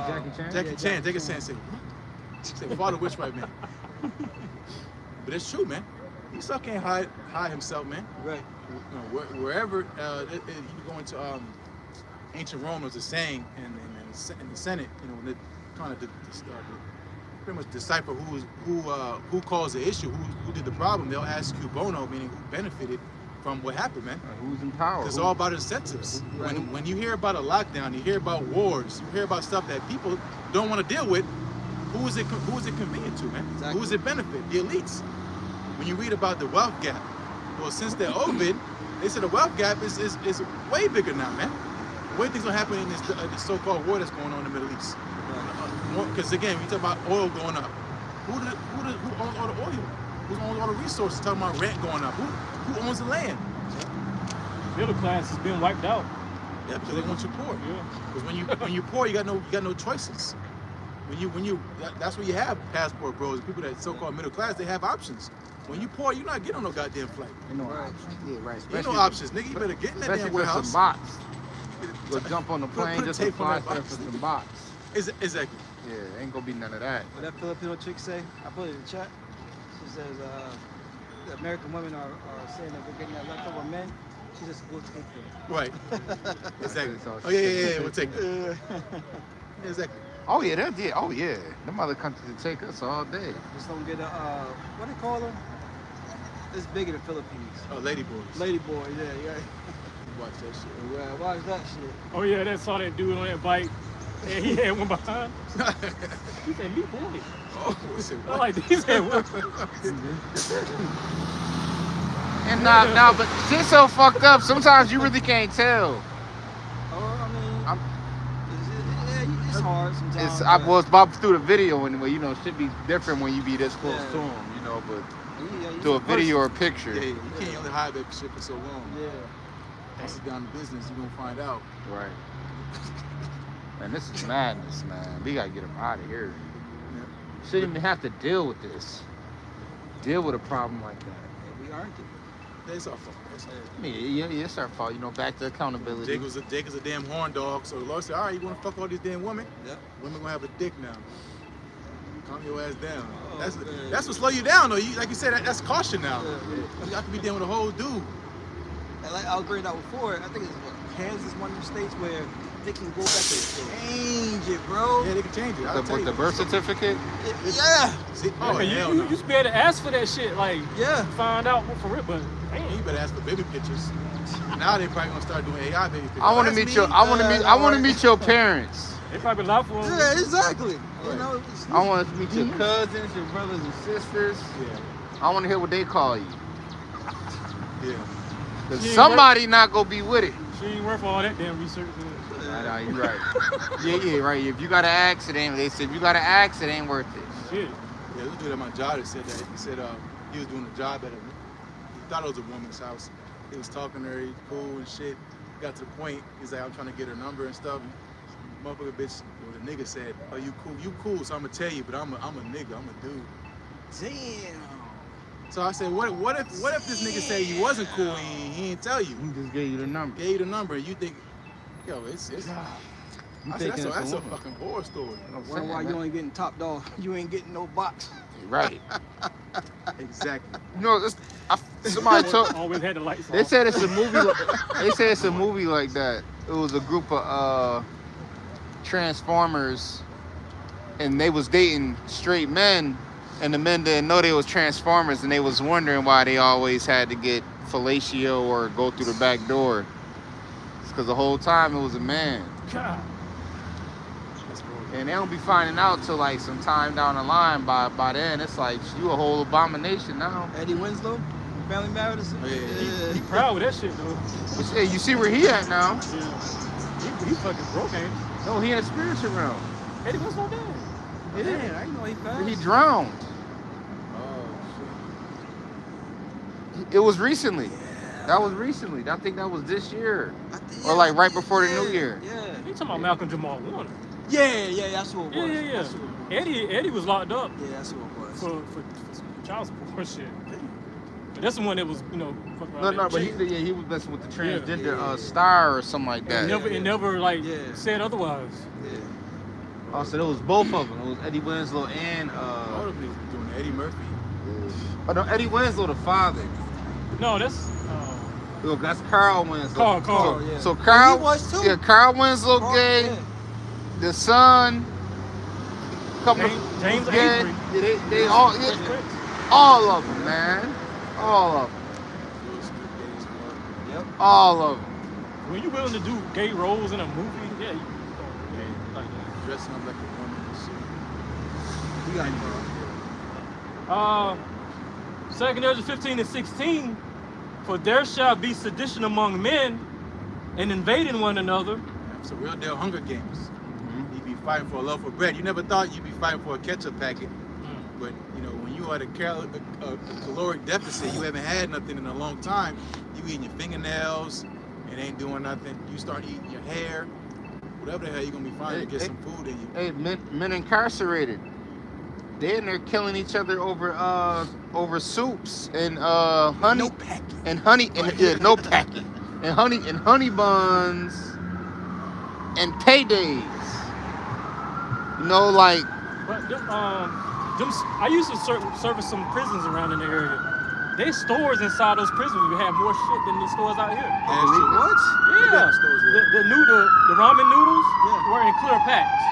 Speaker 1: Jackie Chan?
Speaker 3: Jackie Chan. Jackie Chan said, what? Said, follow the rich white man. But it's true, man. Esau can't hide himself, man.
Speaker 2: right.
Speaker 3: You know, wherever you go into ancient Rome, there's a saying in the Senate, you know, when they're trying to pretty much decipher who caused the issue, who did the problem. They'll ask cui bono, meaning who benefited from what happened, man.
Speaker 1: Who's in power?
Speaker 3: It's all about incentives.
Speaker 2: Right.
Speaker 3: When you hear about a lockdown, you hear about wars, you hear about stuff that people don't want to deal with. Who is it convenient to, man?
Speaker 2: Exactly.
Speaker 3: Who is it benefit? The elites. When you read about the wealth gap, well, since they're COVID, they said the wealth gap is way bigger now, man. The way things are happening in this so-called war that's going on in the Middle East. Because again, we talk about oil going up. Who owns all the oil? Who owns all the resources? Talking about rent going up. Who owns the land?
Speaker 4: Middle class has been wiped out.
Speaker 3: Yeah, because they want you poor.
Speaker 4: Yeah.
Speaker 3: Because when you're poor, you got no choices. That's where you have passport bros. People that so-called middle class, they have options. When you poor, you're not getting on no goddamn flight.
Speaker 1: You know,
Speaker 2: Right.
Speaker 1: yeah, right.
Speaker 3: Ain't no options, nigga. You better get in that
Speaker 1: Especially
Speaker 3: damn
Speaker 1: for
Speaker 3: warehouse.
Speaker 1: some box. Go jump on the
Speaker 3: Put
Speaker 1: plane
Speaker 3: a
Speaker 1: just to
Speaker 3: tape on
Speaker 1: fly
Speaker 3: that
Speaker 1: there
Speaker 3: box.
Speaker 1: for some box.
Speaker 3: Exactly.
Speaker 1: Yeah, ain't gonna be none of that.
Speaker 2: What that Filipino chick say? I put it in the chat. She says, the American women are saying that we're getting that leftover men. She just will take them.
Speaker 3: Right. Exactly.
Speaker 1: It's all
Speaker 3: Oh yeah,
Speaker 1: shit.
Speaker 3: we'll take it. Exactly.
Speaker 1: Oh yeah, that yeah. Oh yeah, them other countries will take us all day.
Speaker 2: Just don't get a, what do they call them? It's bigger than Philippines.
Speaker 3: Oh, lady boys.
Speaker 2: Lady boy, yeah.
Speaker 3: Watch that shit.
Speaker 2: Yeah, watch that shit.
Speaker 4: Oh yeah, that saw that dude on that bike. And he had one behind. He said, "Me boy."
Speaker 3: Oh, shit.
Speaker 4: I like he said, "What?"
Speaker 1: And nah, but shit's so fucked up. Sometimes you really can't tell.
Speaker 2: Oh, I mean,
Speaker 1: I'm-
Speaker 2: it's hard sometimes.
Speaker 1: It's I was about through the video anyway. You know, it should be different when you be this close
Speaker 2: Yeah.
Speaker 1: to them. You know, but
Speaker 2: Yeah,
Speaker 1: to a video or a picture.
Speaker 3: Yeah, you can't only hide that shit for so long.
Speaker 2: Yeah.
Speaker 3: Once it's down to business, you're gonna find out.
Speaker 1: Right. Man, this is madness, man. We gotta get them out of here. Shouldn't even have to deal with this. Deal with a problem like that.
Speaker 2: Yeah, we earned it.
Speaker 3: It's our fault. It's our fault.
Speaker 1: I mean, yeah, it's our fault. You know, back to accountability.
Speaker 3: Jacob's a damn horn dog, so the Lord said, all right, you wanna fuck all these damn women?
Speaker 2: Yep.
Speaker 3: Women gonna have a dick now. Calm your ass down.
Speaker 2: Oh,
Speaker 3: That's
Speaker 2: man.
Speaker 3: what slow you down though. Like you said, that's caution now.
Speaker 2: Yeah.
Speaker 3: I could be dealing with a whole dude.
Speaker 2: And like I was agreeing out before, I think it's Kansas, one of the states where they can go back and change it, bro.
Speaker 3: Yeah, they can change it. I'll tell
Speaker 1: With
Speaker 3: you.
Speaker 1: the birth certificate.
Speaker 2: Yeah.
Speaker 3: See, oh,
Speaker 4: Man,
Speaker 3: hell
Speaker 4: you
Speaker 3: no.
Speaker 4: used to be able to ask for that shit, like
Speaker 2: Yeah.
Speaker 4: find out what for it, but man,
Speaker 3: You better ask for baby pictures. Now they probably gonna start doing AI baby pictures.
Speaker 1: I want to
Speaker 3: That's
Speaker 1: meet
Speaker 3: me.
Speaker 1: your. I want to meet your parents.
Speaker 4: they probably lie for them.
Speaker 2: Yeah, exactly. You
Speaker 3: Right.
Speaker 2: know, it's,
Speaker 1: I want to meet your cousins, your brothers and sisters.
Speaker 3: Yeah,
Speaker 1: I want to hear what they call you.
Speaker 3: yeah.
Speaker 1: Cause
Speaker 4: Yeah,
Speaker 1: somebody not gonna be with it.
Speaker 4: She ain't worth all that damn research.
Speaker 1: Nah, you're right. yeah, right. If you got an axe, it ain't. They said if you got an axe, it ain't worth it.
Speaker 4: Shit.
Speaker 3: Yeah, this dude at my job that said that. He said he was doing a job at he thought it was a woman's house. He was talking to her, he cool and shit. Got to the point, he's like, I'm trying to get her number and stuff. Motherfucker bitch, well, the nigga said, oh, you cool, so I'm gonna tell you, but I'm a nigga, I'm a dude.
Speaker 2: damn.
Speaker 3: So I said, what if this nigga say you wasn't cool and he didn't tell you?
Speaker 1: He just gave you the number.
Speaker 3: Gave you the number and you think, yo, it's
Speaker 1: You
Speaker 3: I said,
Speaker 1: thinking
Speaker 3: that's
Speaker 1: it's
Speaker 3: a
Speaker 1: woman.
Speaker 3: fucking horror story.
Speaker 2: Wonder why you ain't getting top dog. You ain't getting no box.
Speaker 1: Right.
Speaker 3: Exactly.
Speaker 1: You know, somebody told.
Speaker 4: Always had the lights on.
Speaker 1: They said it's a movie. They said it's a movie like that. It was a group of Transformers, and they was dating straight men, and the men didn't know they was Transformers, and they was wondering why they always had to get fellatio or go through the back door. because the whole time it was a man.
Speaker 4: God.
Speaker 3: That's horrible.
Speaker 1: And they don't be finding out till like some time down the line. By then, it's like you a whole abomination now.
Speaker 2: Eddie Winslow, Family Matters.
Speaker 3: Oh, yeah.
Speaker 4: He proud with that shit though.
Speaker 1: But hey, you see where he at now?
Speaker 4: Yeah. He fucking broke, ain't he?
Speaker 1: No, he in the spiritual realm.
Speaker 4: Eddie Winslow dead.
Speaker 1: Yeah.
Speaker 2: Man, I didn't know he passed.
Speaker 1: He drowned.
Speaker 3: Oh,
Speaker 1: It was recently. That was recently. I think that was this year.
Speaker 2: I think-
Speaker 1: Or like right before the new year.
Speaker 2: Yeah.
Speaker 4: He talking about Malcolm Jamal Warner.
Speaker 2: Yeah, that's who it was.
Speaker 4: Yeah, yeah, yeah.
Speaker 2: That's who it was.
Speaker 4: Eddie was locked up
Speaker 2: Yeah, that's who it was.
Speaker 4: for some child support shit. But that's the one that was, fucking around.
Speaker 1: No,
Speaker 4: that
Speaker 1: but
Speaker 4: chick.
Speaker 1: he was messing with the transgender
Speaker 2: Yeah.
Speaker 1: star or something like that.
Speaker 4: It never like
Speaker 2: Yeah.
Speaker 4: said otherwise.
Speaker 2: Yeah.
Speaker 1: Oh, so it was both of them. It was Eddie Winslow and
Speaker 3: all of these doing Eddie Murphy.
Speaker 1: oh no, Eddie Winslow the father.
Speaker 4: No, that's
Speaker 1: Look, that's Carl Winslow.
Speaker 4: Carl,
Speaker 1: So,
Speaker 2: yeah.
Speaker 1: so Carl,
Speaker 2: He was too.
Speaker 1: yeah, Carl Winslow
Speaker 2: Carl,
Speaker 1: gay.
Speaker 2: yeah.
Speaker 1: The son, couple
Speaker 4: James
Speaker 1: of gay.
Speaker 4: Avery.
Speaker 1: Yeah, they all,
Speaker 4: Fresh
Speaker 1: yeah,
Speaker 4: Prince.
Speaker 1: all of them, man, all of them,
Speaker 3: Will Smith, gay as fuck.
Speaker 2: Yep.
Speaker 1: all of them.
Speaker 4: When you willing to do gay roles in a movie, yeah, you go like that.
Speaker 3: Dressing up like a woman and shit.
Speaker 2: We got him, bro.
Speaker 4: 2 Ezra 15 and 16, for there shall be sedition among men and invading one another.
Speaker 3: It's a real deal Hunger Games.
Speaker 1: Mm-hmm.
Speaker 3: You be fighting for a loaf of bread. You never thought you'd be fighting for a ketchup packet. But when you are at a caloric deficit, you haven't had nothing in a long time. You eating your fingernails, it ain't doing nothing. You start eating your hair, whatever the hell you're gonna be finding to get some food in you.
Speaker 1: Hey, men incarcerated. They in there killing each other over soups and honey
Speaker 3: No packet.
Speaker 1: and honey and yeah, no packing and honey buns and paydays. Like
Speaker 4: But I used to service some prisons around in the area. There's stores inside those prisons that have more shit than the stores out here.
Speaker 3: That's true.
Speaker 2: What?
Speaker 3: They
Speaker 4: Yeah,
Speaker 3: got stores there.
Speaker 4: the ramen noodles
Speaker 2: Yeah.
Speaker 4: were in clear packs.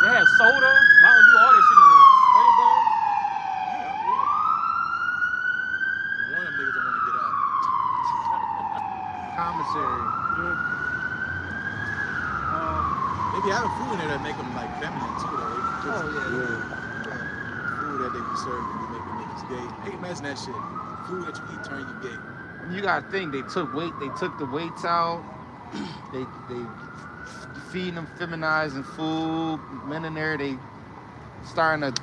Speaker 4: They had soda, Mountain Dew, all that shit in there. Honey buns.
Speaker 3: One of them niggas don't want to get out.
Speaker 1: commissary.
Speaker 3: They be having food in there that make them like feminine too, though.
Speaker 2: Oh, yeah.
Speaker 3: Food that they be serving be making niggas gay. Hey, imagine that shit. Food that you eat turn you gay.
Speaker 1: You gotta think they took the weights out. They feeding them feminizing food. Men in there, they starting to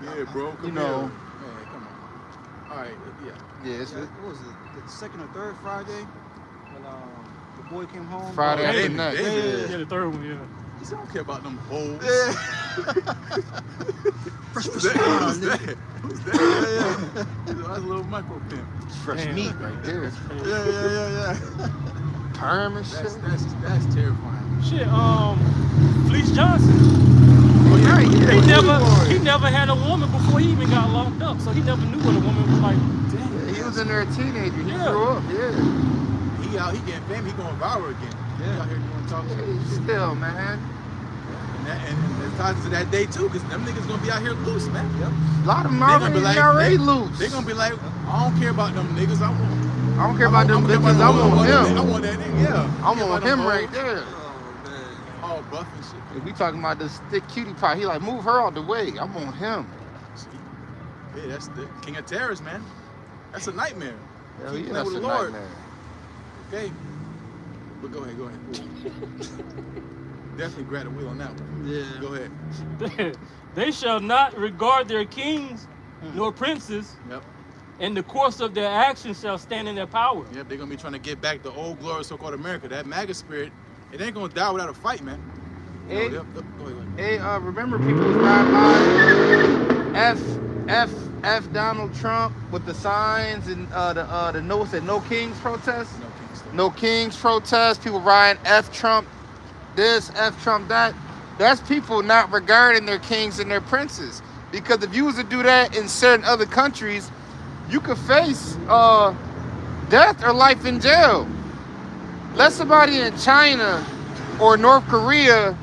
Speaker 3: Yeah, bro. Come
Speaker 1: You know.
Speaker 3: here. Man, come on. All right, yeah.
Speaker 1: yeah. It's
Speaker 2: What was it? The second or third Friday when the boy came home.
Speaker 1: Friday
Speaker 4: Oh,
Speaker 1: after
Speaker 4: David,
Speaker 1: next.
Speaker 3: David.
Speaker 4: Yeah, the third one, yeah.
Speaker 3: He said, I don't care about them bowls.
Speaker 2: Yeah. Fresh
Speaker 3: Who's that?
Speaker 2: Prince.
Speaker 3: Who's that? Who's that? That's a little micro pimp.
Speaker 1: Fresh
Speaker 4: Damn.
Speaker 1: meat right there.
Speaker 2: Yeah.
Speaker 1: Perm and shit.
Speaker 3: That's terrifying.
Speaker 4: Shit, Fleece Johnson.
Speaker 1: Oh, yeah,
Speaker 4: He never had a woman before he even got locked up, so he never knew what a woman was like.
Speaker 1: Yeah, he was in there a teenager. He
Speaker 4: Yeah.
Speaker 1: grew up. Yeah.
Speaker 3: He out, he getting famous, he going viral again. He
Speaker 2: Yeah.
Speaker 3: out here doing talk shit.
Speaker 1: Hey, still, man.
Speaker 3: And it ties to that day too, because them niggas gonna be out here loose, man.
Speaker 2: Yep.
Speaker 1: A lot of them
Speaker 3: They gonna be
Speaker 1: already
Speaker 3: like,
Speaker 1: loose.
Speaker 3: They gonna be like, I don't care about them niggas. I
Speaker 1: I don't care about them bitches. I want him.
Speaker 3: I want that nigga, yeah.
Speaker 1: I want him right there.
Speaker 2: Oh, man.
Speaker 3: All buff and shit.
Speaker 1: If we talking about this thick cutie pie, he like, move her out the way. I want him.
Speaker 3: See? Yeah, that's the king of terrors, man. That's a nightmare.
Speaker 1: Hell
Speaker 3: Keep
Speaker 1: yeah,
Speaker 3: playing
Speaker 1: that's
Speaker 3: with
Speaker 1: a
Speaker 3: the Lord.
Speaker 1: nightmare.
Speaker 3: Okay. But go ahead. Definitely grab the wheel on that one.
Speaker 2: Yeah.
Speaker 3: Go ahead.
Speaker 4: They shall not regard their kings nor princes,
Speaker 3: Yep.
Speaker 4: and the course of their actions shall stand in their power.
Speaker 3: Yep, they're gonna be trying to get back the old glory of so-called America. That MAGA spirit, it ain't gonna die without a fight, man.
Speaker 1: Hey,
Speaker 3: Go ahead.
Speaker 1: hey, remember people was riding by F Donald Trump with the signs and the notes that no kings protest.
Speaker 3: No King stuff.
Speaker 1: No kings protest. People riding F Trump this, F Trump that. That's people not regarding their kings and their princes. Because if you was to do that in certain other countries, you could face death or life in jail. Let somebody in China or North Korea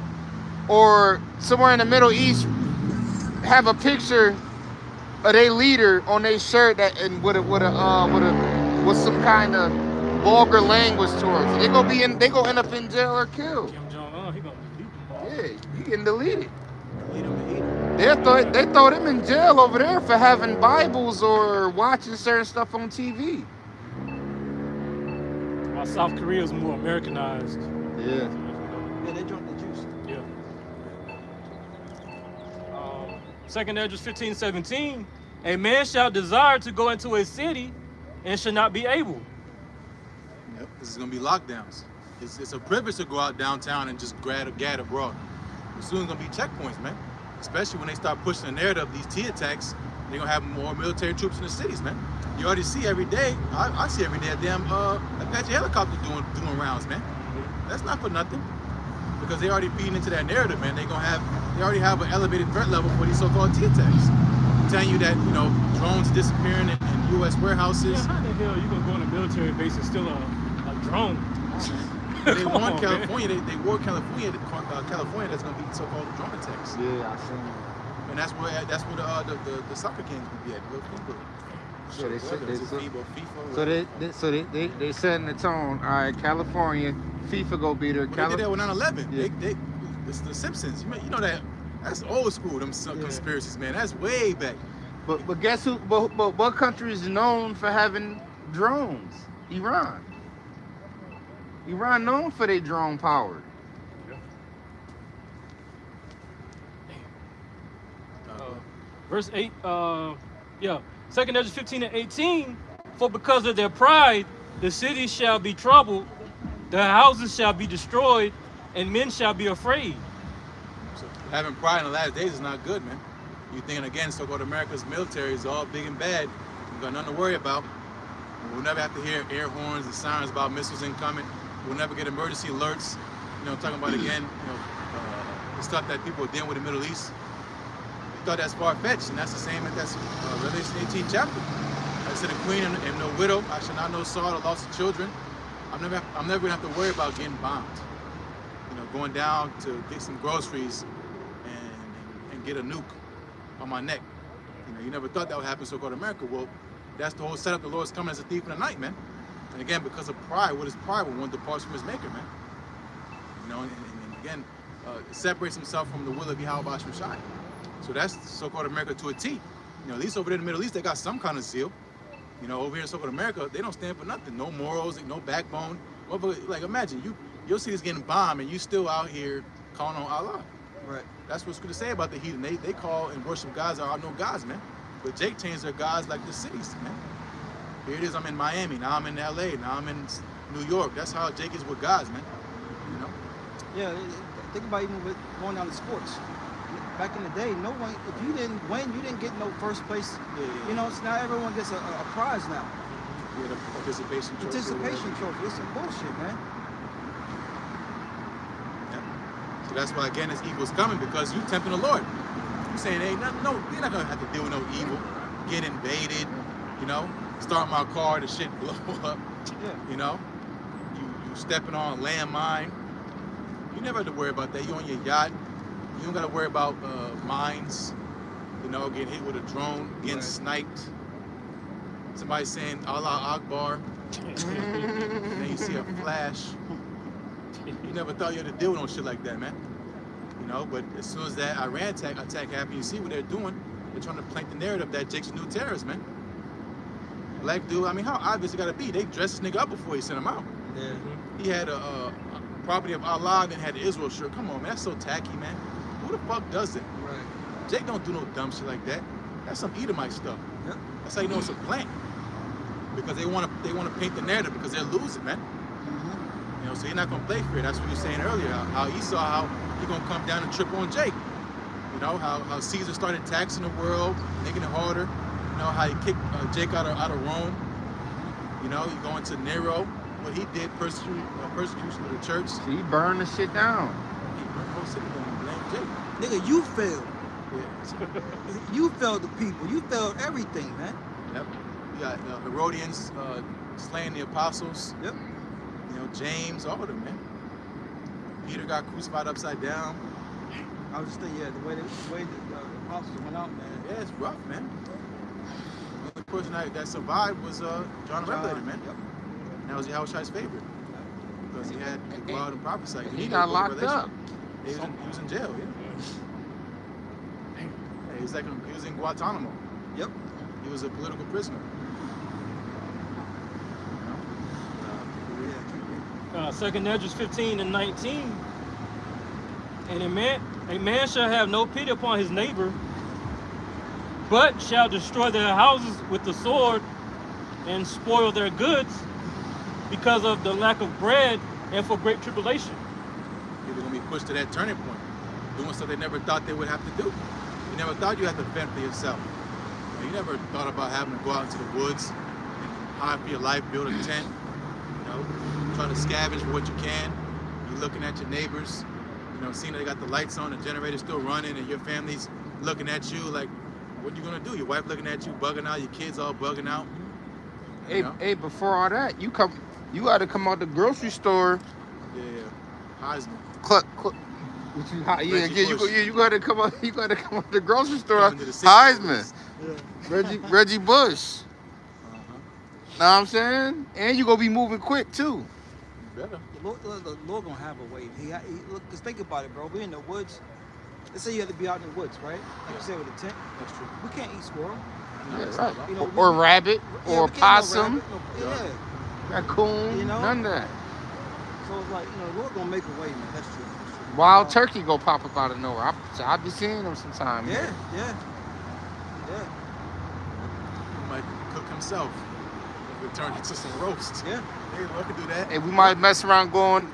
Speaker 1: or somewhere in the Middle East have a picture of their leader on their shirt that and with some kind of vulgar language towards it. They gonna end up in jail or killed.
Speaker 4: Kim Jong-un, he gonna delete them all.
Speaker 1: Yeah, you getting deleted.
Speaker 2: Eat 'em, eat 'em.
Speaker 1: They throw them in jail over there for having Bibles or watching certain stuff on TV.
Speaker 4: While South Korea is more Americanized.
Speaker 1: Yeah.
Speaker 2: Yeah, they drunk the juice.
Speaker 4: Yeah. 2nd Esdras 15:17. A man shall desire to go into a city and shall not be able.
Speaker 3: Yep. This is gonna be lockdowns. It's a privilege to go out downtown and just gad abroad. But soon it's gonna be checkpoints, man. Especially when they start pushing the narrative, these T attacks, they're gonna have more military troops in the cities, man. You already see every day. I see every day a damn Apache helicopter doing rounds, man. That's not for nothing. Because they already feeding into that narrative, man. They already have an elevated threat level for these so-called T attacks. Telling you that, you know, drones disappearing in U.S. warehouses.
Speaker 4: Yeah, how the hell you gonna go on a military base and steal a drone?
Speaker 3: They
Speaker 4: Come
Speaker 3: warned
Speaker 4: on,
Speaker 3: California. They warned California. California that's gonna be so-called drone attacks.
Speaker 1: Yeah, I seen it.
Speaker 3: And that's where the soccer games will be at.
Speaker 1: Yeah, they said- they said-
Speaker 3: FIFA.
Speaker 1: So they setting the tone. All right, California, FIFA go be there.
Speaker 3: Well, they did that with 9/11.
Speaker 1: Yeah.
Speaker 3: It's the Simpsons. You know that. That's old school. Them conspiracies, man. That's way back.
Speaker 1: But guess who? But what country is known for having drones? Iran. Iran known for their drone power.
Speaker 4: Verse 8, 2nd Esdras 15:18. For because of their pride, the cities shall be troubled, the houses shall be destroyed, and men shall be afraid.
Speaker 3: So having pride in the last days is not good, man. You thinking again, so-called America's military is all big and bad. We got nothing to worry about. We'll never have to hear air horns and sirens about missiles incoming. We'll never get emergency alerts. You know, talking about again, the stuff that people are dealing with in the Middle East. We thought that's far-fetched, and that's the same. That's Revelation 18 chapter. I said, "The queen and no widow, I shall not know sorrow, the loss of children." I'm never gonna have to worry about getting bombed. You know, going down to get some groceries and get a nuke on my neck. You know, you never thought that would happen in so-called America. Well, that's the whole setup. The Lord's coming as a thief in the night, man. And again, because of pride, what is pride when one departs from his maker, man? You know, and again, it separates himself from the will of Yahweh Hashem Shai. So that's so-called America to a T. You know, at least over there in the Middle East, they got some kind of zeal. You know, over here in so-called America, they don't stand for nothing. No morals, no backbone. Like, imagine, your city's getting bombed and you still out here calling on Allah.
Speaker 2: Right.
Speaker 3: That's what's good to say about the heathen. They call and worship gods that are no gods, man. But Jake changed their gods like the cities, man. Here it is, I'm in Miami, now I'm in LA, now I'm in New York. That's how Jake is with gods, man. You know?
Speaker 2: Yeah, think about even with going down to sports. Back in the day, no one, if you didn't win, you didn't get no first place.
Speaker 3: Yeah.
Speaker 2: You know, so now everyone gets a prize now.
Speaker 3: Yeah, the participation trophy.
Speaker 2: Participation trophy. It's some bullshit, man.
Speaker 3: So that's why, again, this evil's coming, because you tempting the Lord. You saying, hey, no, you're not gonna have to deal with no evil. Get invaded, you know, start my car, the shit blow up.
Speaker 2: Yeah.
Speaker 3: You know, you stepping on a landmine. You never have to worry about that. You on your yacht. You don't got to worry about mines. You know, getting hit with a drone, getting sniped. Somebody saying Allah Akbar. Then you see a flash. You never thought you had to deal with no shit like that, man. You know, but as soon as that Iran attack happened, you see what they're doing. They're trying to plant the narrative that Jake's a new terrorist, man. Black dude, I mean, how obvious it gotta be? They dressed this nigga up before he sent him out.
Speaker 2: Yeah.
Speaker 3: He had a property of Allah, then had the Israel shirt. Come on, man, that's so tacky, man. Who the fuck does that?
Speaker 2: Right.
Speaker 3: Jake don't do no dumb shit like that. That's some Edomite stuff.
Speaker 2: Yep.
Speaker 3: That's how you know it's a plant. Because they want to paint the narrative because they're losing, man.
Speaker 2: Mm-hmm.
Speaker 3: You know, so you're not gonna play fair. That's what you were saying earlier. How Esau, how he gonna come down and trip on Jake. You know, how Caesar started taxing the world, making it harder. You know, how he kicked Jake out of Rome. You know, you go into Nero, what he did, persecution of the church.
Speaker 1: He burned the shit down.
Speaker 3: He burned the whole city down and blamed Jake.
Speaker 2: Nigga, you failed.
Speaker 3: Yeah.
Speaker 2: You failed the people. You failed everything, man.
Speaker 3: Yep. You got Herodians slaying the apostles.
Speaker 2: Yep.
Speaker 3: You know, James, all of them, man. Peter got crucified upside down.
Speaker 2: I was just thinking, yeah, the way the apostles went out, man.
Speaker 3: Yeah, it's rough, man. The only person that survived was John the Revelator, man.
Speaker 2: Yep.
Speaker 3: And that was Yahushua's favorite. Because he had to go out and prophesy.
Speaker 1: And
Speaker 3: You
Speaker 1: he
Speaker 3: need
Speaker 1: got
Speaker 3: to build a
Speaker 1: locked up.
Speaker 3: relationship. He was in jail, yeah. He was in Guantanamo.
Speaker 2: Yep.
Speaker 3: He was a political prisoner.
Speaker 4: Second Esdras 15 and 19. And a man shall have no pity upon his neighbor, but shall destroy their houses with the sword and spoil their goods because of the lack of bread and for great tribulation.
Speaker 3: People are going to be pushed to that turning point, doing stuff they never thought they would have to do. You never thought you had to fend for yourself. You never thought about having to go out into the woods and hide for your life, build a tent, try to scavenge for what you can. You're looking at your neighbors, seeing they got the lights on, the generator's still running, and your family's looking at you like, what are you gonna do? Your wife looking at you, bugging out, your kids all bugging out.
Speaker 1: Hey, before all that, you got to come out the grocery store.
Speaker 3: Yeah. Heisman.
Speaker 1: You got to come out. You got to come out the grocery store.
Speaker 3: Coming to the six
Speaker 1: Heisman,
Speaker 2: Yeah.
Speaker 1: Reggie Bush.
Speaker 3: Uh-huh.
Speaker 1: Know what I'm saying? And you gonna be moving quick too.
Speaker 3: You better.
Speaker 2: The Lord gonna have a way. Look, just think about it, bro. We're in the woods. Let's say you have to be out in the woods, right? Like you said with a tent.
Speaker 3: That's true.
Speaker 2: We can't eat squirrel.
Speaker 1: Yeah,
Speaker 3: that's
Speaker 1: right.
Speaker 3: not
Speaker 2: You know,
Speaker 1: Or rabbit,
Speaker 2: Yeah,
Speaker 1: or
Speaker 2: we can't eat no
Speaker 1: possum,
Speaker 2: rabbit, yeah.
Speaker 1: raccoon,
Speaker 2: You know?
Speaker 1: none of that.
Speaker 2: So it's like, the Lord gonna make a way, man. That's true. That's true.
Speaker 1: Wild turkey go pop up out of nowhere. I be seeing them sometimes.
Speaker 2: Yeah.
Speaker 3: He might cook himself. If it turned into some roast.
Speaker 2: Yeah.
Speaker 3: Hey, Lord can do that.
Speaker 1: Hey, we might mess around going.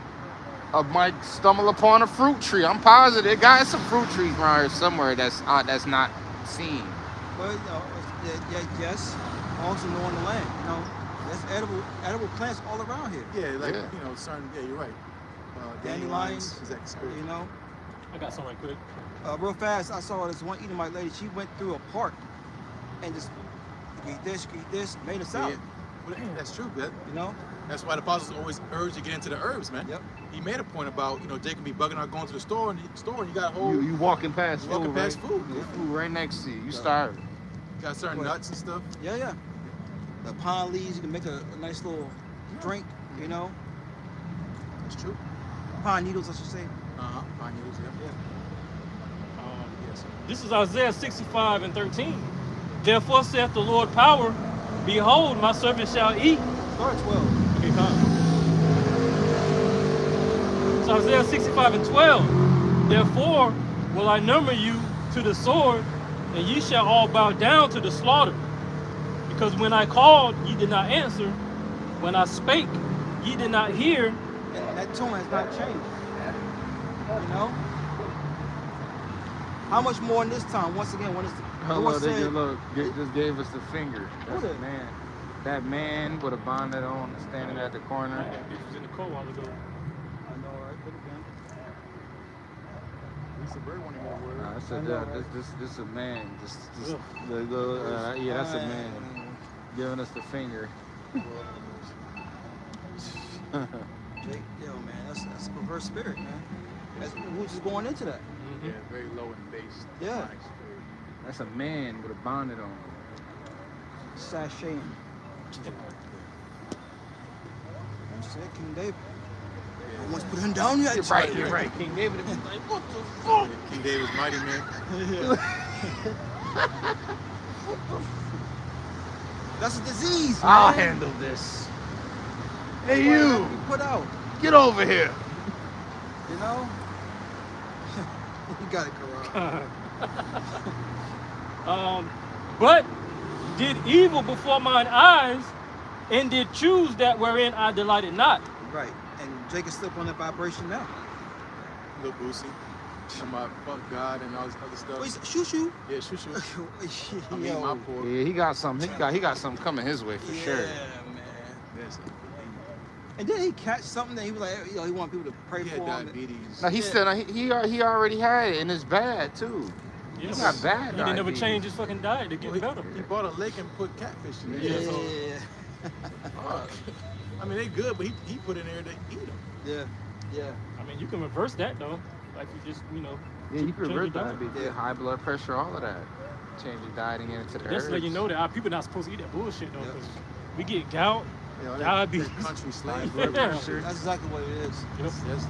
Speaker 1: Might stumble upon a fruit tree. I'm positive there got some fruit trees around here somewhere that's not seen.
Speaker 2: Well, yes. Also knowing the land. There's edible plants all around here.
Speaker 3: Yeah, certain. Yeah, you're right.
Speaker 2: Dandelions,
Speaker 3: Exact spirit.
Speaker 4: I got some right quick.
Speaker 2: Real fast, I saw this one Edomite lady. She went through a park and just eat this, made a salad.
Speaker 3: Well, that's true, man. That's why the apostles always urge you to get into the herbs, man.
Speaker 2: Yep.
Speaker 3: He made a point about, Jacob be bugging out going to the store, and you got a whole,
Speaker 1: You walking past
Speaker 3: walking
Speaker 1: food,
Speaker 3: past
Speaker 1: right?
Speaker 3: food.
Speaker 1: There's
Speaker 3: Yeah.
Speaker 1: food right next to you. You
Speaker 2: Yeah.
Speaker 1: starve.
Speaker 3: Got certain
Speaker 2: What?
Speaker 3: nuts and stuff.
Speaker 2: Yeah. The pine leaves, you can make a nice little drink,
Speaker 3: That's true.
Speaker 2: Pine needles, I should say.
Speaker 3: Pine needles, yeah. Yes.
Speaker 4: This is Isaiah 65 and 13. Therefore saith the Lord power, behold, my servant shall eat.
Speaker 2: Start at 12.
Speaker 4: Okay, come. So Isaiah 65 and 12. Therefore will I number you to the sword, and ye shall all bow down to the slaughter. Because when I called, ye did not answer. When I spake, ye did not hear.
Speaker 2: And that tone has not changed. How much more in this time? Once again, when it's the Lord said,
Speaker 1: just gave us the finger.
Speaker 2: Who
Speaker 1: That's
Speaker 2: did?
Speaker 1: a man. That man with a bonnet on, standing at the
Speaker 4: I
Speaker 1: corner.
Speaker 4: had pictures in the cold while ago.
Speaker 2: I know, right? Could have been.
Speaker 3: Lisa Bird wanted to get a word.
Speaker 1: Nah, that's
Speaker 2: I know,
Speaker 1: this a man.
Speaker 4: Ugh.
Speaker 1: That's a man giving us the finger.
Speaker 2: Yo, man, that's a perverse spirit, man. We're just going into that.
Speaker 3: Yeah, very low and based.
Speaker 2: Yeah.
Speaker 3: Nice spirit.
Speaker 1: That's a man with a bonnet on.
Speaker 2: Sashaying. Said King David. I once put him down yet.
Speaker 1: You're right. King David would be like, what the fuck?
Speaker 3: King David's mighty man.
Speaker 2: That's a disease, man.
Speaker 1: I'll handle this. Hey, you,
Speaker 2: Be put out.
Speaker 1: get over here.
Speaker 2: You know? You got it, Karan.
Speaker 4: But did evil before mine eyes, and did choose that wherein I delighted not.
Speaker 2: Right. And Jacob slipped on that vibration now.
Speaker 3: Little Boosie. Talking about fuck God and all this other stuff.
Speaker 2: Wait, shoo-shoo.
Speaker 3: Yeah, shoo. I mean,
Speaker 2: Yo.
Speaker 3: my poor.
Speaker 1: Yeah, he got something. He got something coming his way for sure.
Speaker 2: Yeah, man.
Speaker 3: Yes.
Speaker 2: And then he catch something that he was like, he want people to pray
Speaker 3: He
Speaker 2: for
Speaker 3: had
Speaker 2: him.
Speaker 3: diabetes.
Speaker 1: No, he still he already had it, and it's bad too.
Speaker 4: Yes.
Speaker 1: He got bad.
Speaker 4: He didn't never
Speaker 1: diabetes.
Speaker 4: change his fucking diet to get
Speaker 3: Well,
Speaker 4: better.
Speaker 3: he bought a lake and put catfish in
Speaker 2: Yeah.
Speaker 3: there. Fuck. I mean, they good, but he put in there to eat them.
Speaker 2: Yeah.
Speaker 4: I mean, you can reverse that though. Like you just,
Speaker 1: Yeah, you can
Speaker 4: change your
Speaker 1: revert
Speaker 4: diet.
Speaker 1: diabetes,
Speaker 2: Yeah.
Speaker 1: high blood pressure, all of that. Change your diet and get into the
Speaker 4: Just to let you
Speaker 1: herbs.
Speaker 4: know that our people not supposed to eat that bullshit though.
Speaker 2: Yep.
Speaker 4: 'Cause we get gout,
Speaker 3: You know,
Speaker 4: That'd be-
Speaker 3: that country slave.
Speaker 4: Yeah.
Speaker 2: That's exactly what it is.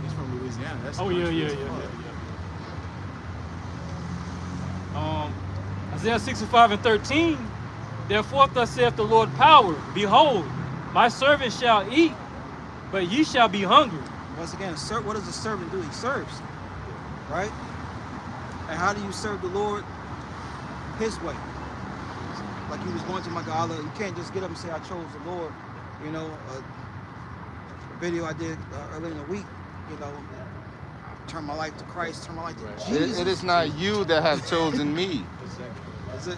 Speaker 3: He's from Louisiana. That's
Speaker 4: Oh yeah,
Speaker 3: country
Speaker 4: yeah,
Speaker 3: as
Speaker 4: yeah,
Speaker 3: fuck.
Speaker 4: yeah. Isaiah 65:13. Therefore thus saith the Lord power, behold, my servant shall eat, but ye shall be hungry.
Speaker 2: Once again, what does a servant do? He serves, right? And how do you serve the Lord? His way. Like he was going to Magala, you can't just get up and say, I chose the Lord. You know, a video I did earlier in the week, you know, turn my life to Christ, turn my life to
Speaker 3: Right.
Speaker 2: Jesus.
Speaker 1: It is not you that have chosen me,
Speaker 3: Exactly.
Speaker 2: That's it.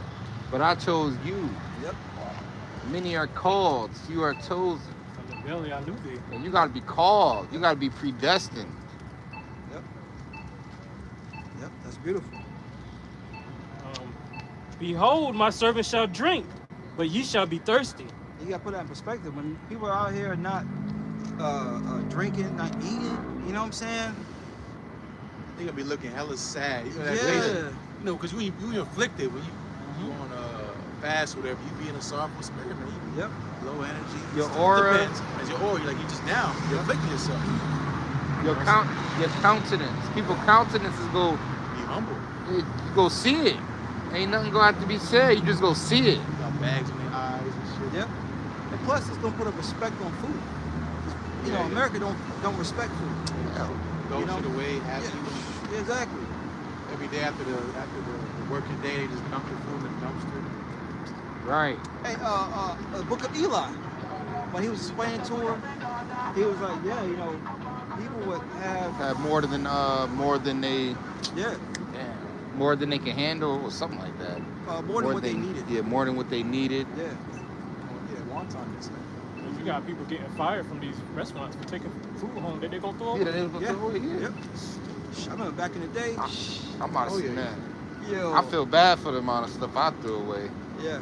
Speaker 1: but I chose you.
Speaker 2: Yep.
Speaker 1: Many are called, few are chosen.
Speaker 4: From the belly I knew thee.
Speaker 1: And you gotta be called. You gotta be predestined.
Speaker 2: Yep. That's beautiful.
Speaker 4: Behold, my servant shall drink, but ye shall be thirsty.
Speaker 2: You gotta put that in perspective. When people are out here not drinking, not eating, you know what I'm saying?
Speaker 3: They gonna be looking hella sad. You know that
Speaker 2: Yeah.
Speaker 3: crazy. You know, because you afflicted when you on a fast or whatever. You be in a sorrowful spirit, man. You
Speaker 2: Yep.
Speaker 3: low energy.
Speaker 1: Your
Speaker 3: It
Speaker 1: aura.
Speaker 3: depends. As your aura, like you just now, you're afflicting yourself.
Speaker 1: Your countenance. People countenances go,
Speaker 3: Be humble.
Speaker 1: you go see it. Ain't nothing gonna have to be said. You just go see it.
Speaker 3: You got bags in their eyes and shit.
Speaker 2: Yep. And plus, it's gonna put a respect on food. You know,
Speaker 3: Yeah.
Speaker 2: America don't respect food.
Speaker 3: Go
Speaker 2: You know?
Speaker 3: to the way, happy.
Speaker 2: Yeah, exactly.
Speaker 3: Every day after the working day, they just dump the food in the dumpster.
Speaker 1: Right.
Speaker 2: Hey, the Book of Eli, when he was explaining to her, he was like, yeah, you know, people would have,
Speaker 1: More than they
Speaker 2: yeah,
Speaker 1: more than they can handle or something like that.
Speaker 2: more than what they needed.
Speaker 1: Yeah, more than what they needed.
Speaker 2: Yeah.
Speaker 3: Yeah, wonton and stuff.
Speaker 4: You got people getting fired from these restaurants for taking food home that they gonna throw
Speaker 1: Yeah,
Speaker 4: away.
Speaker 1: they was gonna
Speaker 2: Yeah.
Speaker 1: throw it, yeah.
Speaker 2: Yep. I remember back in the day.
Speaker 1: I'm out of
Speaker 3: Oh, yeah,
Speaker 1: that.
Speaker 2: Yo.
Speaker 1: I feel bad for the amount of stuff I threw away.
Speaker 2: Yeah.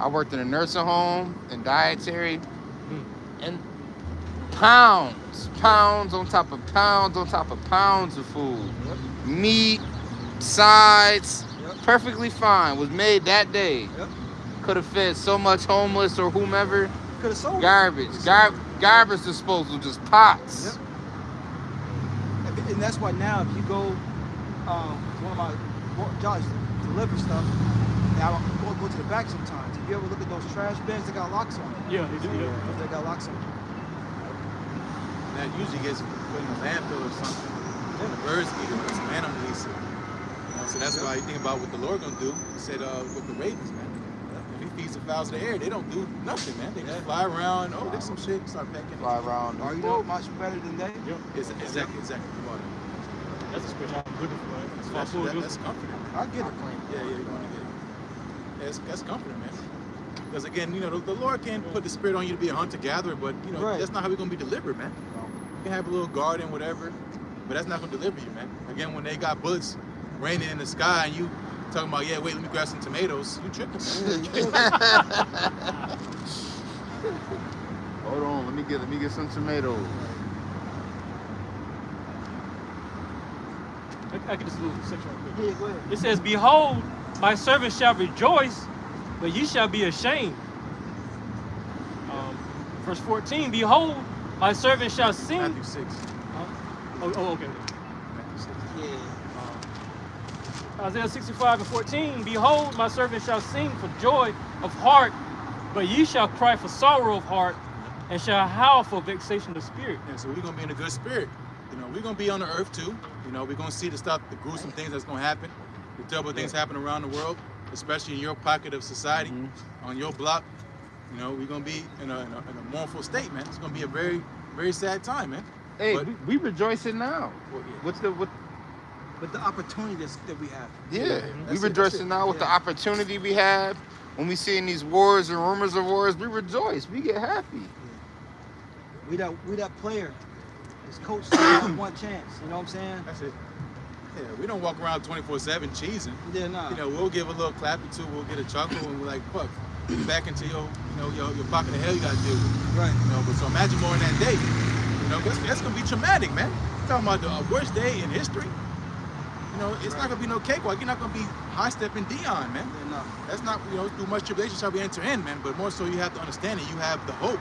Speaker 1: I worked in a nursing home and dietary, and pounds on top of pounds on top of pounds of food.
Speaker 2: Yep.
Speaker 1: Meat, sides,
Speaker 2: Yep.
Speaker 1: perfectly fine. Was made that day.
Speaker 2: Yep.
Speaker 1: Could have fed so much homeless or whomever.
Speaker 2: Could have sold. it.
Speaker 1: Garbage. Garbage disposal, just pots.
Speaker 2: Yep. And that's why now, if you go to one of my jobs, deliver stuff, and I go to the back sometimes. If you ever look at those trash bins, they got locks on them.
Speaker 4: Yeah, they do. Yeah.
Speaker 2: They got locks on them.
Speaker 3: And that usually gets put in a landfill or something. And the birds eat it, or some animals eat it. You know, so that's why you think about what the Lord gonna do. He said with the ravens, man. If he feeds the fowls of the air, they don't do nothing, man. They just fly around. Oh, there's some shit. Start pecking.
Speaker 1: Fly around.
Speaker 2: Are you know much better than they?
Speaker 3: Exactly.
Speaker 4: That's a scripture I'm looking for. Man. It's
Speaker 3: That's,
Speaker 4: all
Speaker 3: that's comforting.
Speaker 2: I get it.
Speaker 3: Yeah, you're gonna get it. Yeah, that's comforting, man. Because again, you know, the Lord can put the spirit on you to be a hunter-gatherer, but you know,
Speaker 2: Right.
Speaker 3: that's not how we're gonna be delivered, man. You can have a little garden, whatever, but that's not gonna deliver you, man. Again, when they got bullets raining in the sky and you talking about, yeah, wait, let me grab some tomatoes, you tripping, man.
Speaker 1: Hold on, let me get some tomatoes.
Speaker 4: I get this little section right quick.
Speaker 2: Yeah, go ahead.
Speaker 4: It says, behold, my servant shall rejoice, but ye shall be ashamed. Verse 14, behold, my servant shall sing.
Speaker 3: Matthew 6.
Speaker 4: Okay.
Speaker 3: Matthew 6.
Speaker 2: Yeah.
Speaker 4: Isaiah 65:14, behold, my servant shall sing for joy of heart, but ye shall cry for sorrow of heart, and shall howl for vexation of spirit.
Speaker 3: And so we're gonna be in a good spirit. You know, we're gonna be on the earth too. You know, we're gonna see the gruesome things that's gonna happen, the terrible things happen around the world, especially in your pocket of society, on your block. You know, we're gonna be in a mournful state, man. It's gonna be a very, very sad time, man.
Speaker 1: Hey,
Speaker 3: But-
Speaker 1: we rejoicing now.
Speaker 3: Well, yeah.
Speaker 2: But the opportunities that we have.
Speaker 1: Yeah,
Speaker 3: That's
Speaker 1: we
Speaker 3: it,
Speaker 1: rejoicing
Speaker 3: that's it.
Speaker 1: now with the
Speaker 2: Yeah.
Speaker 1: opportunity we have. When we seeing these wars and rumors of wars, we rejoice. We get happy.
Speaker 2: We that player. This coach still got one chance. You know what I'm saying?
Speaker 3: That's it. Yeah, we don't walk around 24/7 cheesing.
Speaker 2: Yeah, nah.
Speaker 3: You know, we'll give a little clap or two, we'll get a chuckle, and we're like, fuck, back into your pocket of hell you gotta deal with.
Speaker 2: Right.
Speaker 3: You know, but so imagine more in that day. You know, that's gonna be traumatic, man. You're talking about the worst day in history. you know, it's not gonna be no cakewalk. You're not gonna be high stepping Dion, man.
Speaker 2: Yeah, no.
Speaker 3: That's not, you know, through much tribulation shall we enter in, man. But more so, you have to understand it. You have the hope,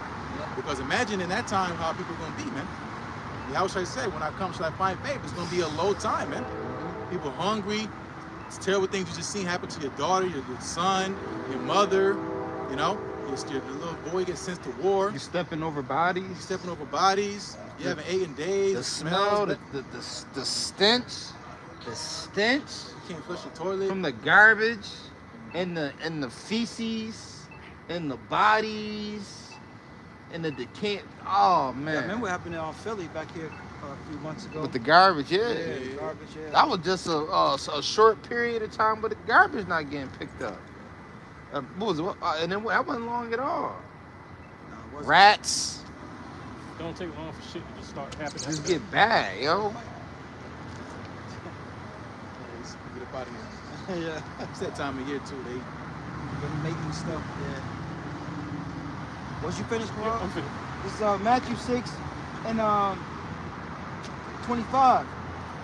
Speaker 3: because imagine in that time how people are gonna be, man. How should I say? When I come, shall I find faith? It's gonna be a low time, man. People hungry. It's terrible things you just seen happen to your daughter, your son, your mother. You know, your little boy gets sent to war.
Speaker 1: You stepping over bodies.
Speaker 3: You stepping over bodies. You haven't ate in days.
Speaker 1: The smell,
Speaker 3: smells,
Speaker 1: the stench,
Speaker 3: you can't flush your toilet.
Speaker 1: from the garbage, and the feces, and the bodies, and the decay. Oh man!
Speaker 2: Yeah, remember what happened in Philly back here a few months ago?
Speaker 1: With the garbage,
Speaker 2: yeah,
Speaker 1: yeah.
Speaker 2: the garbage, yeah.
Speaker 1: That was just a short period of time, but the garbage not getting picked up. What was it? And then that wasn't long at all.
Speaker 2: No, it wasn't.
Speaker 1: Rats
Speaker 4: Don't take long for shit to just start happening.
Speaker 1: just get bad, yo.
Speaker 3: Get up out of here.
Speaker 2: Yeah.
Speaker 3: It's that time of year too. They
Speaker 2: Been making stuff, yeah. Was you finished,
Speaker 4: Yeah,
Speaker 2: bro?
Speaker 4: I'm finished.
Speaker 2: This is Matthew 6 and 25.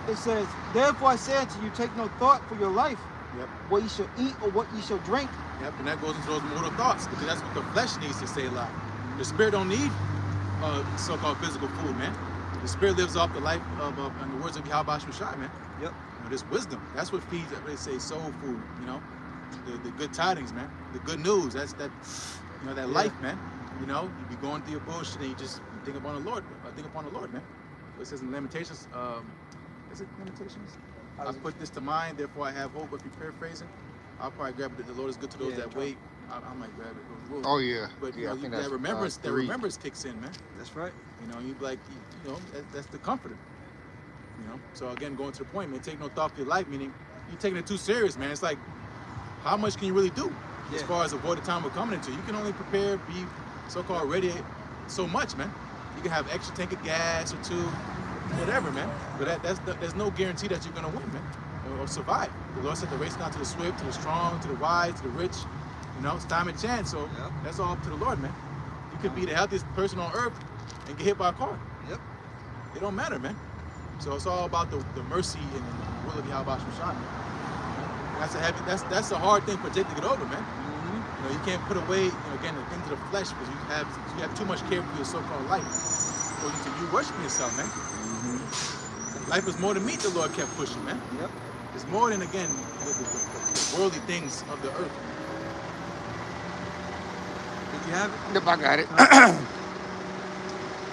Speaker 2: It says, "Therefore I say unto you, take no thought for your life,
Speaker 3: Yep.
Speaker 2: what you shall eat or what you shall drink."
Speaker 3: Yep, and that goes into those mortal thoughts, because that's what the flesh needs to say a lot. The spirit don't need so-called physical food, man. The spirit lives off the life of and the words of Yahweh Shai, man.
Speaker 2: Yep.
Speaker 3: You know, this wisdom. That's what feeds. They say soul food. You know, the good tidings, man. The good news. That's that. You know, that
Speaker 2: Yeah.
Speaker 3: life, man. You know, you be going through your bullshit and you just think upon the Lord. Think upon the Lord, man. It says in Lamentations. Is it Lamentations? I put this to mind, therefore I have hope. If you're paraphrasing, I'll probably grab it. The Lord is good to those
Speaker 2: Yeah,
Speaker 3: that
Speaker 2: try.
Speaker 3: wait. I might grab it.
Speaker 1: Oh yeah.
Speaker 3: But you
Speaker 1: Yeah, I
Speaker 3: know,
Speaker 1: think
Speaker 3: that
Speaker 1: that's
Speaker 3: remembrance, that
Speaker 1: 3.
Speaker 3: remembrance kicks in, man.
Speaker 2: That's right.
Speaker 3: You know, you be like, you know, that's the comforter. You know, so again, going to the point, man, take no thought for your life, meaning you're taking it too serious, man. It's like, how much can you really do as
Speaker 2: Yeah.
Speaker 3: far as avoid the time we're coming into? You can only prepare, be so-called ready so much, man. You can have extra tank of gas or 2, whatever, man. But there's no guarantee that you're gonna win, man, or survive. The Lord said the race not to the swift, to the strong, to the wise, to the rich. You know, it's time and chance. So
Speaker 2: Yep.
Speaker 3: that's all up to the Lord, man. You could be the healthiest person on earth and get hit by a car.
Speaker 2: Yep.
Speaker 3: It don't matter, man. So it's all about the mercy and the will of Yahweh Shai. That's a hard thing for Jake to get over, man. You know, you can't put away, you know, again, the things of the flesh, because you have too much care for your so-called life. According to you worshiping yourself, man. Life is more than meat, the Lord kept pushing, man.
Speaker 2: Yep.
Speaker 3: It's more than, again, the worldly things of the earth.
Speaker 2: Did you have it?
Speaker 1: Yep, I got it.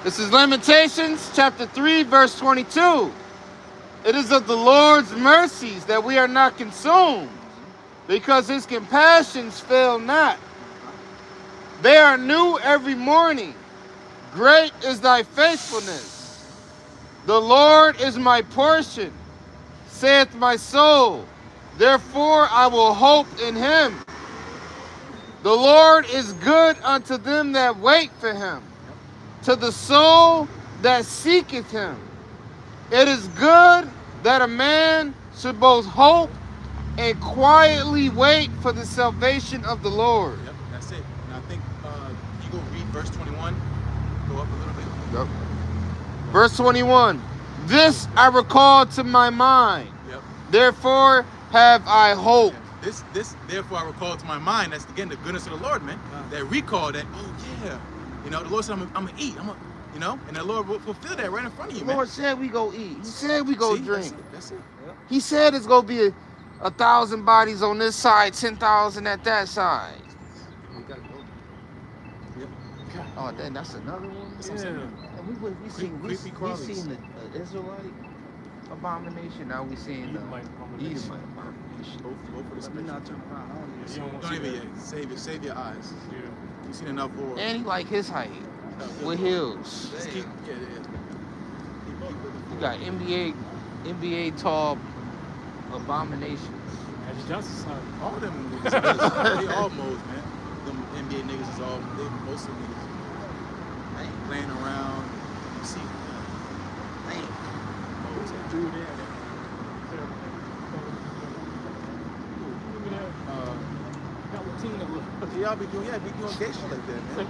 Speaker 1: This is Lamentations chapter 3, verse 22. It is of the Lord's mercies that we are not consumed, because his compassions fail not. They are new every morning. Great is thy faithfulness. The Lord is my portion, saith my soul. Therefore I will hope in him. The Lord is good unto them that wait for him, to the soul that seeketh him. It is good that a man should both hope and quietly wait for the salvation of the Lord.
Speaker 3: Yep, that's it. And I think you go read verse 21, go up a little bit.
Speaker 1: Yep. Verse 21. This I recall to my mind.
Speaker 3: Yep.
Speaker 1: Therefore have I hope.
Speaker 3: Yeah. This therefore I recall to my mind, that's again the goodness of the Lord, man. That recall, that, oh yeah. You know, the Lord said I'm gonna eat. You know, and the Lord will fulfill that right in front of you,
Speaker 1: The
Speaker 3: man.
Speaker 1: Lord said we go eat. He said we go
Speaker 3: See?
Speaker 1: drink.
Speaker 3: That's it.
Speaker 1: He said it's gonna be 1,000 bodies on this side, 10,000 at that side.
Speaker 2: We gotta go.
Speaker 3: Yep.
Speaker 1: Oh, then that's another one.
Speaker 3: That's what I'm saying.
Speaker 1: And we seen
Speaker 3: Creepy crawlies.
Speaker 1: the Israelite abomination. Now we seeing the
Speaker 4: Edomite abomination.
Speaker 1: Edomite abomination.
Speaker 3: Go for the
Speaker 2: Let me
Speaker 3: scripture.
Speaker 2: not turn around. I don't need to see
Speaker 4: You don't want
Speaker 3: Don't
Speaker 4: to see
Speaker 3: even
Speaker 4: that.
Speaker 3: save your eyes.
Speaker 4: Yeah.
Speaker 3: You've seen enough war.
Speaker 1: And he like his height with heels.
Speaker 3: Just keep, yeah.
Speaker 1: You got NBA tall abominations.
Speaker 4: Magic Johnson's son.
Speaker 3: All them niggas, they all moles, man. Them NBA niggas is all, they most of them niggas. They ain't playing around. You see, moles.
Speaker 4: Dude, yeah.
Speaker 3: Y'all be doing gay shit like that, man.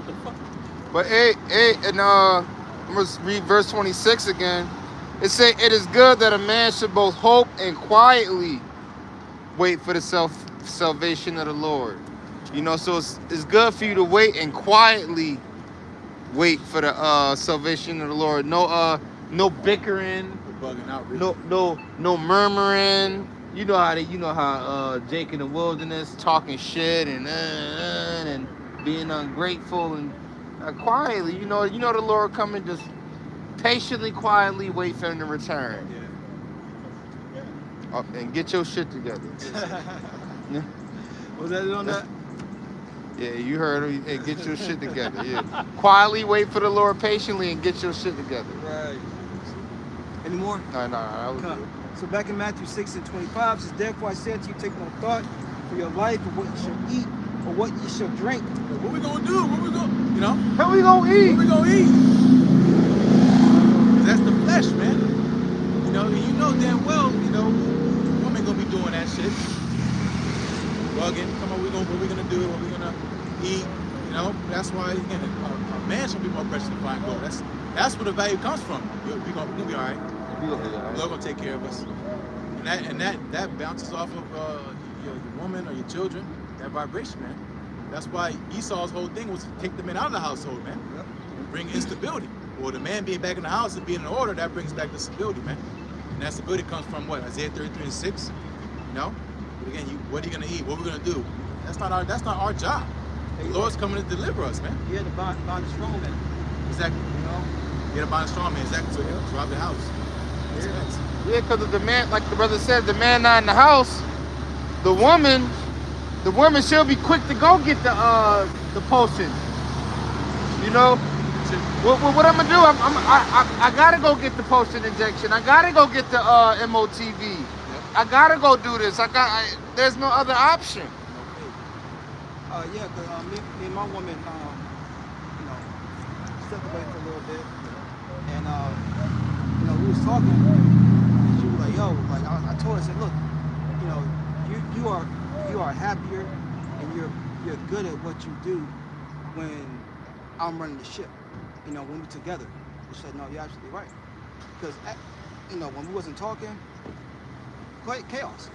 Speaker 1: But hey, and I'm gonna read verse 26 again. It say it is good that a man should both hope and quietly wait for the salvation of the Lord. You know, so it's good for you to wait and quietly wait for the salvation of the Lord. No bickering.
Speaker 3: We're bugging out, really.
Speaker 1: No murmuring. You know how Jake in the wilderness talking shit and being ungrateful and quietly. You know the Lord coming, just patiently, quietly wait for him to return.
Speaker 3: Yeah.
Speaker 1: And get your shit together. Yeah.
Speaker 2: Was that it on that?
Speaker 1: Yeah, you heard him. Hey, get your shit together. Yeah. Quietly wait for the Lord patiently and get your shit together.
Speaker 2: Right. Any more?
Speaker 1: No, that was
Speaker 2: Come.
Speaker 1: good.
Speaker 2: So back in Matthew 6:25 says, therefore I say unto you, take no thought for your life, or what you shall eat, or what you shall drink.
Speaker 3: What we gonna do? What we gonna, you know?
Speaker 1: How we gonna eat?
Speaker 3: What we gonna eat? 'Cause that's the flesh, man. You know, and you know damn well, you know, woman gonna be doing that shit. Bugging, come on, what we gonna do? What we gonna eat? You know, that's why again, a man should be more precious than fine gold. That's where the value comes from. We'll be all right. The Lord gonna take care of us. And that bounces off of your woman or your children. That vibration, man. That's why Esau's whole thing was to take the men out of the household, man.
Speaker 2: Yep.
Speaker 3: And bring instability. Well, the man being back in the house and being in order, that brings back the stability, man. And that stability comes from what? Isaiah 33:6. You know? But again, what are you gonna eat? What are we gonna do? That's not our job. The Lord's coming to deliver us, man.
Speaker 2: You had to bind a strong man.
Speaker 3: Exactly.
Speaker 2: You know?
Speaker 3: You gotta bind a strong man, exactly. So you rob the house.
Speaker 1: Yeah, because of the man, like the brother said, the man not in the house, the woman she'll be quick to go get the potion. You know, what I'm gonna do? I gotta go get the potion injection. I gotta go get the MOTV. I gotta go do this. There's no other option.
Speaker 2: Yeah, because me and my woman, you know, stepped away for a little bit, and you know, we was talking, and she was like, "Yo," like I told her, I said, "Look, you know, you are happier, and you're good at what you do when I'm running the ship. You know, when we're together." She said, "No, you're absolutely right, because you know, when we wasn't talking, chaos.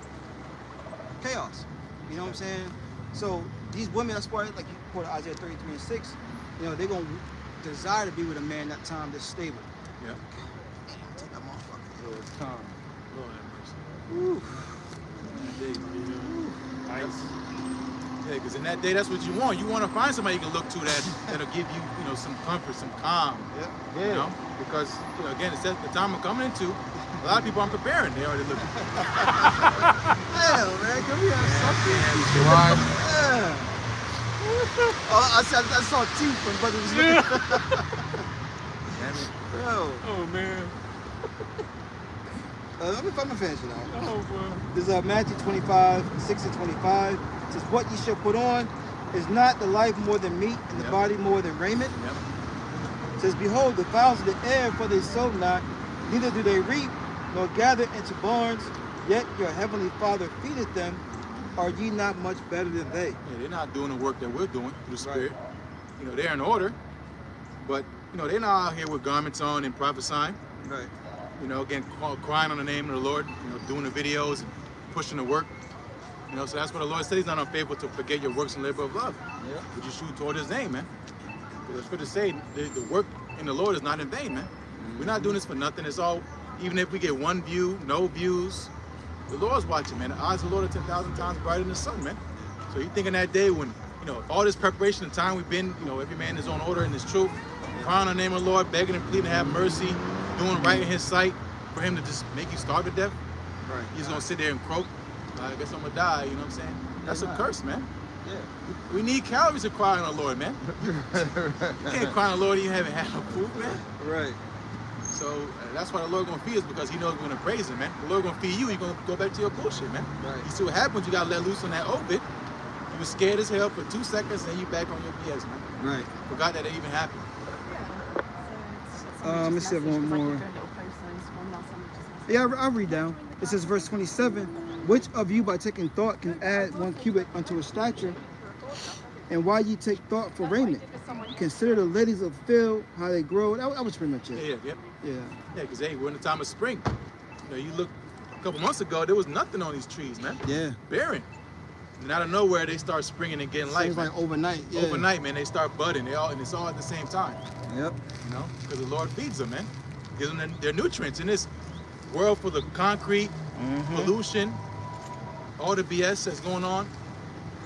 Speaker 2: You know what I'm saying? So these women, that's why, like you quoted Isaiah 33:6, you know, they're gonna desire to be with a man that time that's stable.
Speaker 3: Yeah.
Speaker 2: Damn, take that motherfucker.
Speaker 1: So it's time.
Speaker 3: Lord have mercy.
Speaker 2: Woo.
Speaker 3: Nice. Yeah, because in that day, that's what you want. You want to find somebody you can look to that'll give you, you know, some comfort, some calm.
Speaker 2: Yeah.
Speaker 3: You know, because you know, again, it's the time we're coming into. A lot of people aren't preparing. They already looking.
Speaker 2: Hell, man, can we have something?
Speaker 1: Right.
Speaker 2: Yeah. I saw teeth when brother was looking.
Speaker 3: Damn it.
Speaker 2: Bro.
Speaker 4: Oh man.
Speaker 2: I'm gonna finish it now.
Speaker 4: Oh boy.
Speaker 2: This is Matthew 25:6-25. It says, what ye shall put on is not the life more than meat, and the
Speaker 3: Yep.
Speaker 2: body more than raiment.
Speaker 3: Yep.
Speaker 2: It says, behold, the fowls of the air, for they sow not, neither do they reap, nor gather into barns, yet your heavenly Father feedeth them. Are ye not much better than they?
Speaker 3: Yeah, they're not doing the work that we're doing through the Spirit. You know, they're in order, but you know, they're not out here with garments on and prophesying.
Speaker 2: Right.
Speaker 3: You know, again, crying on the name of the Lord. You know, doing the videos, pushing the work. You know, so that's what the Lord said. He's not unfaithful to forget your works and labor of love.
Speaker 2: Yeah.
Speaker 3: But you shoot toward His name, man. Because it's good to say the work in the Lord is not in vain, man. We're not doing this for nothing. It's all, even if we get one view, no views, the Lord's watching, man. The eyes of the Lord are 10,000 times brighter than the sun, man. So you think in that day when, you know, all this preparation and time we've been, you know, every man in his own order in his truth, crying on the name of the Lord, begging and pleading to have mercy, doing right in His sight, for Him to just make you starve to death.
Speaker 2: Right.
Speaker 3: He's gonna sit there and croak. I guess I'm gonna die. You know what I'm saying? That's a curse, man.
Speaker 2: Yeah.
Speaker 3: We need calories to cry on the Lord, man. You can't cry on the Lord and you haven't had no food, man.
Speaker 2: Right.
Speaker 3: So that's why the Lord gonna feed us, because He knows we're gonna praise Him, man. The Lord gonna feed you. You're gonna go back to your bullshit, man.
Speaker 2: Right.
Speaker 3: You see what happens? You gotta let loose on that Ovid. You were scared as hell for 2 seconds, and you back on your BS, man.
Speaker 2: Right.
Speaker 3: Forgot that it even happened.
Speaker 2: Let me see one more. Yeah, I'll read down. It says, verse 27, which of you by taking thought can add 1 cubit unto his stature? And why ye take thought for raiment? consider the lilies of the field, how they grow. That was pretty much
Speaker 3: Yeah,
Speaker 2: it.
Speaker 3: yeah.
Speaker 2: Yeah.
Speaker 3: Yeah, because hey, we're in the time of spring. You know, you look a couple months ago, there was nothing on these trees, man.
Speaker 2: Yeah.
Speaker 3: Barren. And out of nowhere, they start springing and getting life.
Speaker 2: Seems like overnight. Yeah.
Speaker 3: Overnight, man, they start budding. And it's all at the same time.
Speaker 2: Yep.
Speaker 3: You know, because the Lord feeds them, man. Gives them their nutrients in this world full of concrete, pollution, all the BS that's going on.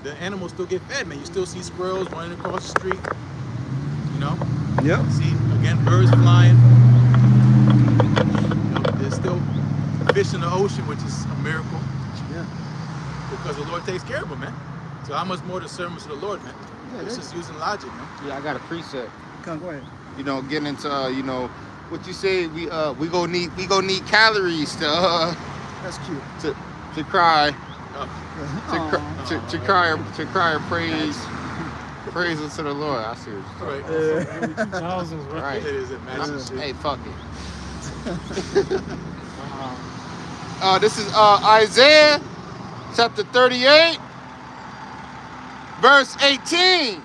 Speaker 3: The animals still get fed, man. You still see squirrels running across the street. You know,
Speaker 2: Yep.
Speaker 3: see again birds flying. You know, there's still fish in the ocean, which is a miracle
Speaker 2: Yeah.
Speaker 3: because the Lord takes care of them, man. So how much more the servants of the Lord, man?
Speaker 2: Yeah,
Speaker 3: It's
Speaker 2: that's-
Speaker 3: just using logic, man.
Speaker 1: Yeah, I got a precept.
Speaker 2: Come, go ahead.
Speaker 1: You know, getting into you know, what you say. We gonna need calories
Speaker 2: That's cute.
Speaker 1: to cry
Speaker 3: Oh,
Speaker 1: to cry or praise unto the Lord. I see what
Speaker 3: all right.
Speaker 4: Early 2000s, right?
Speaker 1: Right.
Speaker 3: It is a magic shit.
Speaker 1: Hey, fuck it. This is Isaiah chapter 38, verse 18.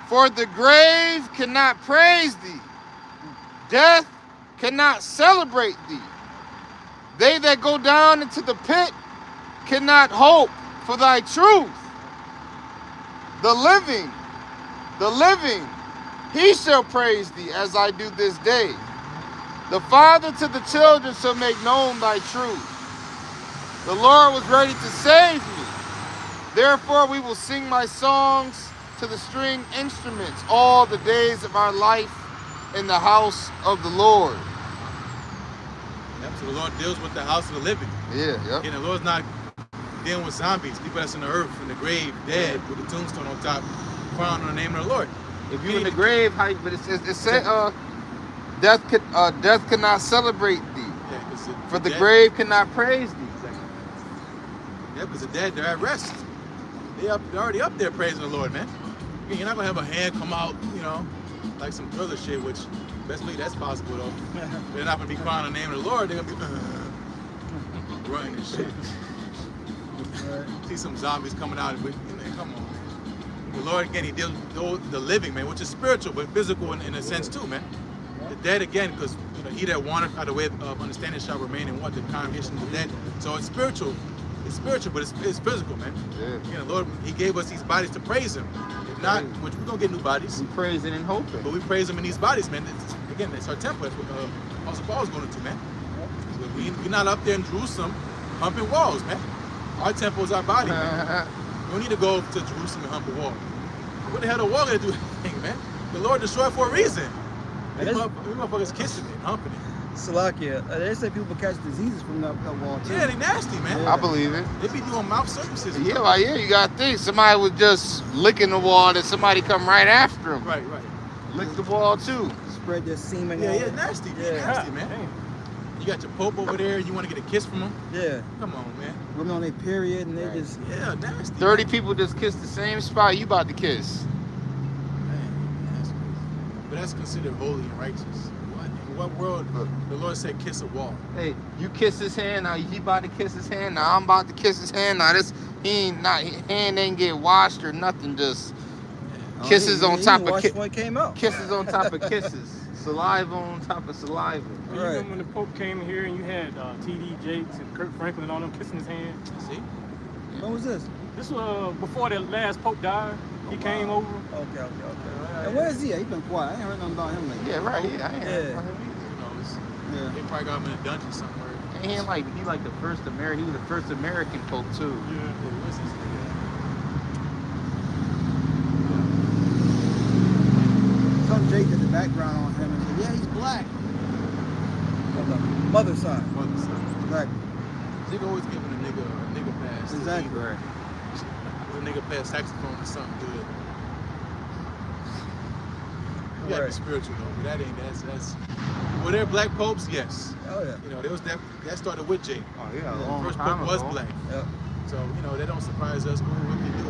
Speaker 1: For the grave cannot praise thee, death cannot celebrate thee. They that go down into the pit cannot hope for thy truth. The living, he shall praise thee as I do this day. The father to the children shall make known thy truth. The Lord was ready to save me. Therefore we will sing my songs to the string instruments all the days of our life in the house of the Lord.
Speaker 3: Yep, so the Lord deals with the house of the living.
Speaker 1: Yeah, yep.
Speaker 3: Again, the Lord's not dealing with zombies, people that's in the earth, in the grave, dead, with a tombstone on top, crying on the name of the Lord.
Speaker 1: If you in the grave, but it said death cannot celebrate thee,
Speaker 3: Yeah, because
Speaker 1: for the grave cannot praise thee.
Speaker 3: Yeah, because the dead, they're at rest. They're already up there praising the Lord, man. You're not gonna have a hand come out, you know, like some thriller shit, which best believe that's possible though. They're not gonna be crying on the name of the Lord. They're gonna be running and shit. See some zombies coming out, but man, come on. The Lord again, he deals with the living, man, which is spiritual but physical in a sense too, man. The dead again, because you know, he that wanted out the way of understanding shall remain in what the congregation of the dead. So it's spiritual. It's spiritual, but it's physical, man.
Speaker 1: Yeah.
Speaker 3: You know, Lord, he gave us these bodies to praise him. If not, which we're gonna get new bodies,
Speaker 1: We praising and hoping.
Speaker 3: but we praise him in these bodies, man. Again, it's our temple. That's what Apostle Paul's going into, man. So we're not up there in Jerusalem humping walls, man. Our temple is our body, man. You don't need to go to Jerusalem and hump a wall. What the hell the wall gonna do anything, man? The Lord destroyed for a reason.
Speaker 2: Man,
Speaker 3: These
Speaker 2: that's-
Speaker 3: motherfuckers kissing it, humping it.
Speaker 2: Salakia. They say people catch diseases from that wall too.
Speaker 3: Yeah, they nasty, man.
Speaker 1: I believe it.
Speaker 3: They be doing mouth circumcision.
Speaker 1: Yeah, well, yeah, you gotta think. Somebody was just licking the wall, and somebody come right after him.
Speaker 3: Right, right.
Speaker 1: Lick the wall too.
Speaker 2: Spread their semen.
Speaker 3: Yeah,
Speaker 2: all
Speaker 3: yeah,
Speaker 2: over.
Speaker 3: nasty.
Speaker 2: Yeah.
Speaker 3: Nasty, man.
Speaker 4: Damn.
Speaker 3: You got your Pope over there. You want to get a kiss from him?
Speaker 2: Yeah.
Speaker 3: Come on, man.
Speaker 2: Women on their period and they
Speaker 1: Right.
Speaker 2: just.
Speaker 3: Yeah, nasty.
Speaker 1: 30 people just kissed the same spot you about to kiss.
Speaker 3: Man, that's crazy. But that's considered holy and righteous. What? In what world the Lord said kiss a wall?
Speaker 1: Hey, you kiss his hand, now he about to kiss his hand, now I'm about to kiss his hand, now his hand ain't get washed or nothing, just kisses on top of
Speaker 2: When it came out.
Speaker 1: kisses on top of kisses. Saliva on top of saliva.
Speaker 4: You
Speaker 2: Right.
Speaker 4: remember when the Pope came here and you had T.D. Jakes and Kirk Franklin and all them kissing his hand?
Speaker 3: See?
Speaker 2: When was this?
Speaker 4: This was before the last Pope died. He came over.
Speaker 2: Okay. And where is he at? He been quiet. I ain't heard nothing about him lately.
Speaker 1: Yeah, right, yeah. I ain't
Speaker 2: Yeah.
Speaker 1: about him
Speaker 3: Who knows?
Speaker 2: Yeah.
Speaker 3: They probably got him in a dungeon somewhere.
Speaker 1: either. He ain't like the first American. He was the first American Pope too.
Speaker 4: Yeah.
Speaker 3: Yeah, where's this nigga
Speaker 2: Some Jake did the background on him and said, yeah, he's black. On the mother side.
Speaker 3: at? Mother son.
Speaker 2: Exactly.
Speaker 3: Nigga always giving a nigga pass.
Speaker 2: Exactly.
Speaker 1: Right.
Speaker 3: A nigga pass saxophone or something good. You gotta be
Speaker 2: Right.
Speaker 3: spiritual though, but that ain't that's were there black popes? Yes.
Speaker 2: Oh yeah.
Speaker 3: You know, there was that started with Jake.
Speaker 1: Oh yeah, a
Speaker 3: The
Speaker 1: long
Speaker 3: first
Speaker 1: time
Speaker 3: pope was
Speaker 1: ago.
Speaker 3: black.
Speaker 2: Yeah.
Speaker 3: So, you know, that don't surprise us. What they do?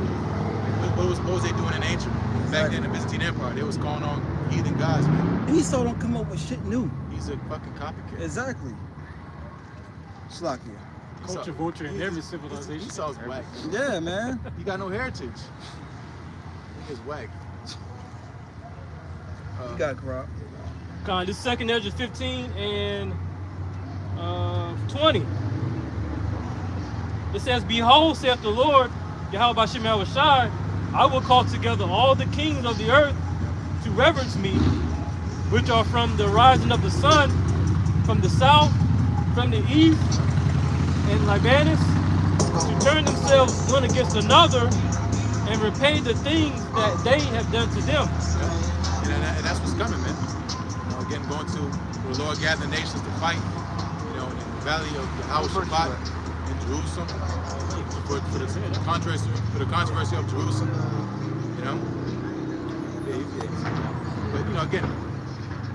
Speaker 3: What was they doing in ancient? Back then, the Byzantine Empire, they was calling on heathen gods, man.
Speaker 2: Esau don't come up with shit new.
Speaker 3: He's a fucking copycat.
Speaker 2: Exactly. Slakia.
Speaker 4: Culture vulture in every civilization.
Speaker 3: Esau's whack.
Speaker 2: Yeah, man.
Speaker 3: He got no heritage. Nigga's whack.
Speaker 2: You got it, Corral.
Speaker 4: Con, this second Ezra 15 and 20. It says, Behold, saith the Lord, Yahweh Bashem Yahushai, I will call together all the kings of the earth to reverence me, which are from the rising of the sun, from the south, from the east, and Libanus, to turn themselves one against another and repay the things that they have done to them.
Speaker 3: Yeah. And that's what's coming, man. You know, again, going to where the Lord gathered the nations to fight, you know, in the valley of Yehoshaphat in Jerusalem, for the controversy of Jerusalem, you know. But, you know, again,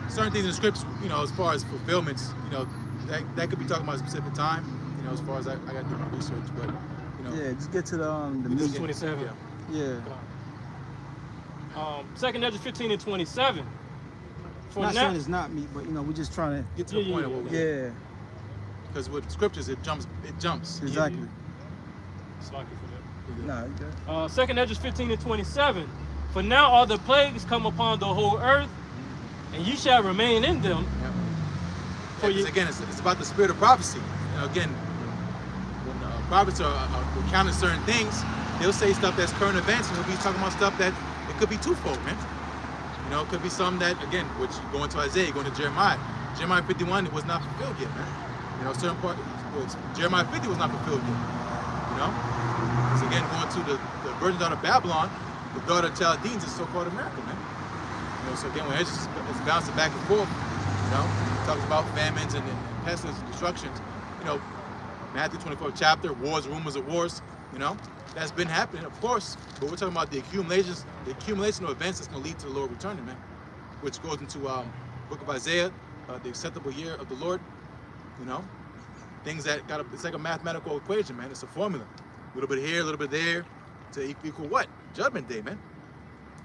Speaker 3: certain things in the scripts, you know, as far as fulfillments, you know, that could be talking about a specific time, you know, as far as I got to do my research, but, you know.
Speaker 2: Yeah, just get to the
Speaker 4: This is
Speaker 2: meat.
Speaker 4: 27.
Speaker 2: Yeah.
Speaker 4: Second Ezra 15 and 27. For
Speaker 2: Not
Speaker 4: now,
Speaker 2: saying it's not meat, but you know, we're just trying to.
Speaker 3: Get to the point of what we
Speaker 2: Yeah,
Speaker 3: because with scriptures, it jumps.
Speaker 2: exactly.
Speaker 4: Slocky for that.
Speaker 2: Nah, you good.
Speaker 4: Second Ezra 15 and 27. For now all the plagues come upon the whole earth, and ye shall remain in them.
Speaker 3: Yeah.
Speaker 4: For
Speaker 3: Because
Speaker 4: you,
Speaker 3: again, it's about the spirit of prophecy. You know, again, when prophets are recounting certain things, they'll say stuff that's current events, and they'll be talking about stuff that it could be twofold, man. You know, it could be something that, again, which you go into Isaiah, you go into Jeremiah. Jeremiah 51, it was not fulfilled yet, man. You know, certain part, Jeremiah 50 was not fulfilled yet. You know? Because again, going to the virgin daughter of Babylon, the daughter of Chaldeans is so-called America, man. You know, so again, when Ezra is bouncing back and forth, you know, he talks about famines and pestilence and destructions. You know, Matthew 24th chapter, wars, rumors of wars, you know, that's been happening, of course, but we're talking about the accumulation of events that's going to lead to the Lord returning, man, which goes into book of Isaiah, the acceptable year of the Lord, you know, things that it's like a mathematical equation, man. It's a formula. A little bit here, a little bit there, to equal what? Judgment day, man.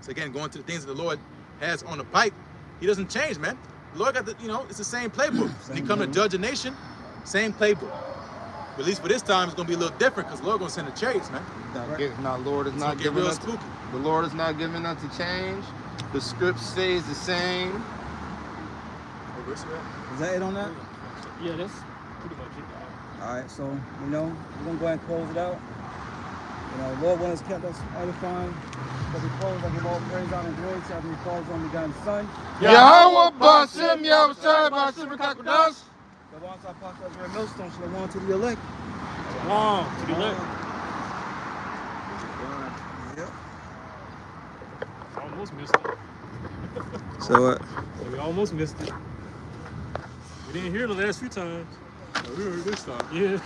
Speaker 3: So again, going to the things that the Lord has on the pipe, he doesn't change, man. The Lord got the, you know, it's the same playbook. When he come to judge a nation, same playbook. But at least for this time, it's gonna be a little different because the Lord gonna send the chariots, man.
Speaker 1: Lord is
Speaker 3: It's
Speaker 1: not
Speaker 3: gonna get
Speaker 1: giving
Speaker 3: real
Speaker 1: us.
Speaker 3: spooky.
Speaker 1: The Lord is not giving us to change. The script stays the same.
Speaker 2: Is that it on that?
Speaker 4: yeah, that's pretty much it.
Speaker 2: All right, so you know, we're gonna go ahead and close it out. You know, Lord one has kept us edifying. But we close, I give all praise, honor, and glory to Heavenly Father's only begotten Son.
Speaker 1: Yahweh Bashem Yahushai Bashem Kakodash.
Speaker 2: The ones I passed over a millstone, Shalom to the elect.
Speaker 4: Long to the left.
Speaker 2: Yep.
Speaker 4: Almost missed it.
Speaker 2: So what?
Speaker 4: We almost missed it. We didn't hear the last few times.
Speaker 3: We heard this time.
Speaker 4: Yeah.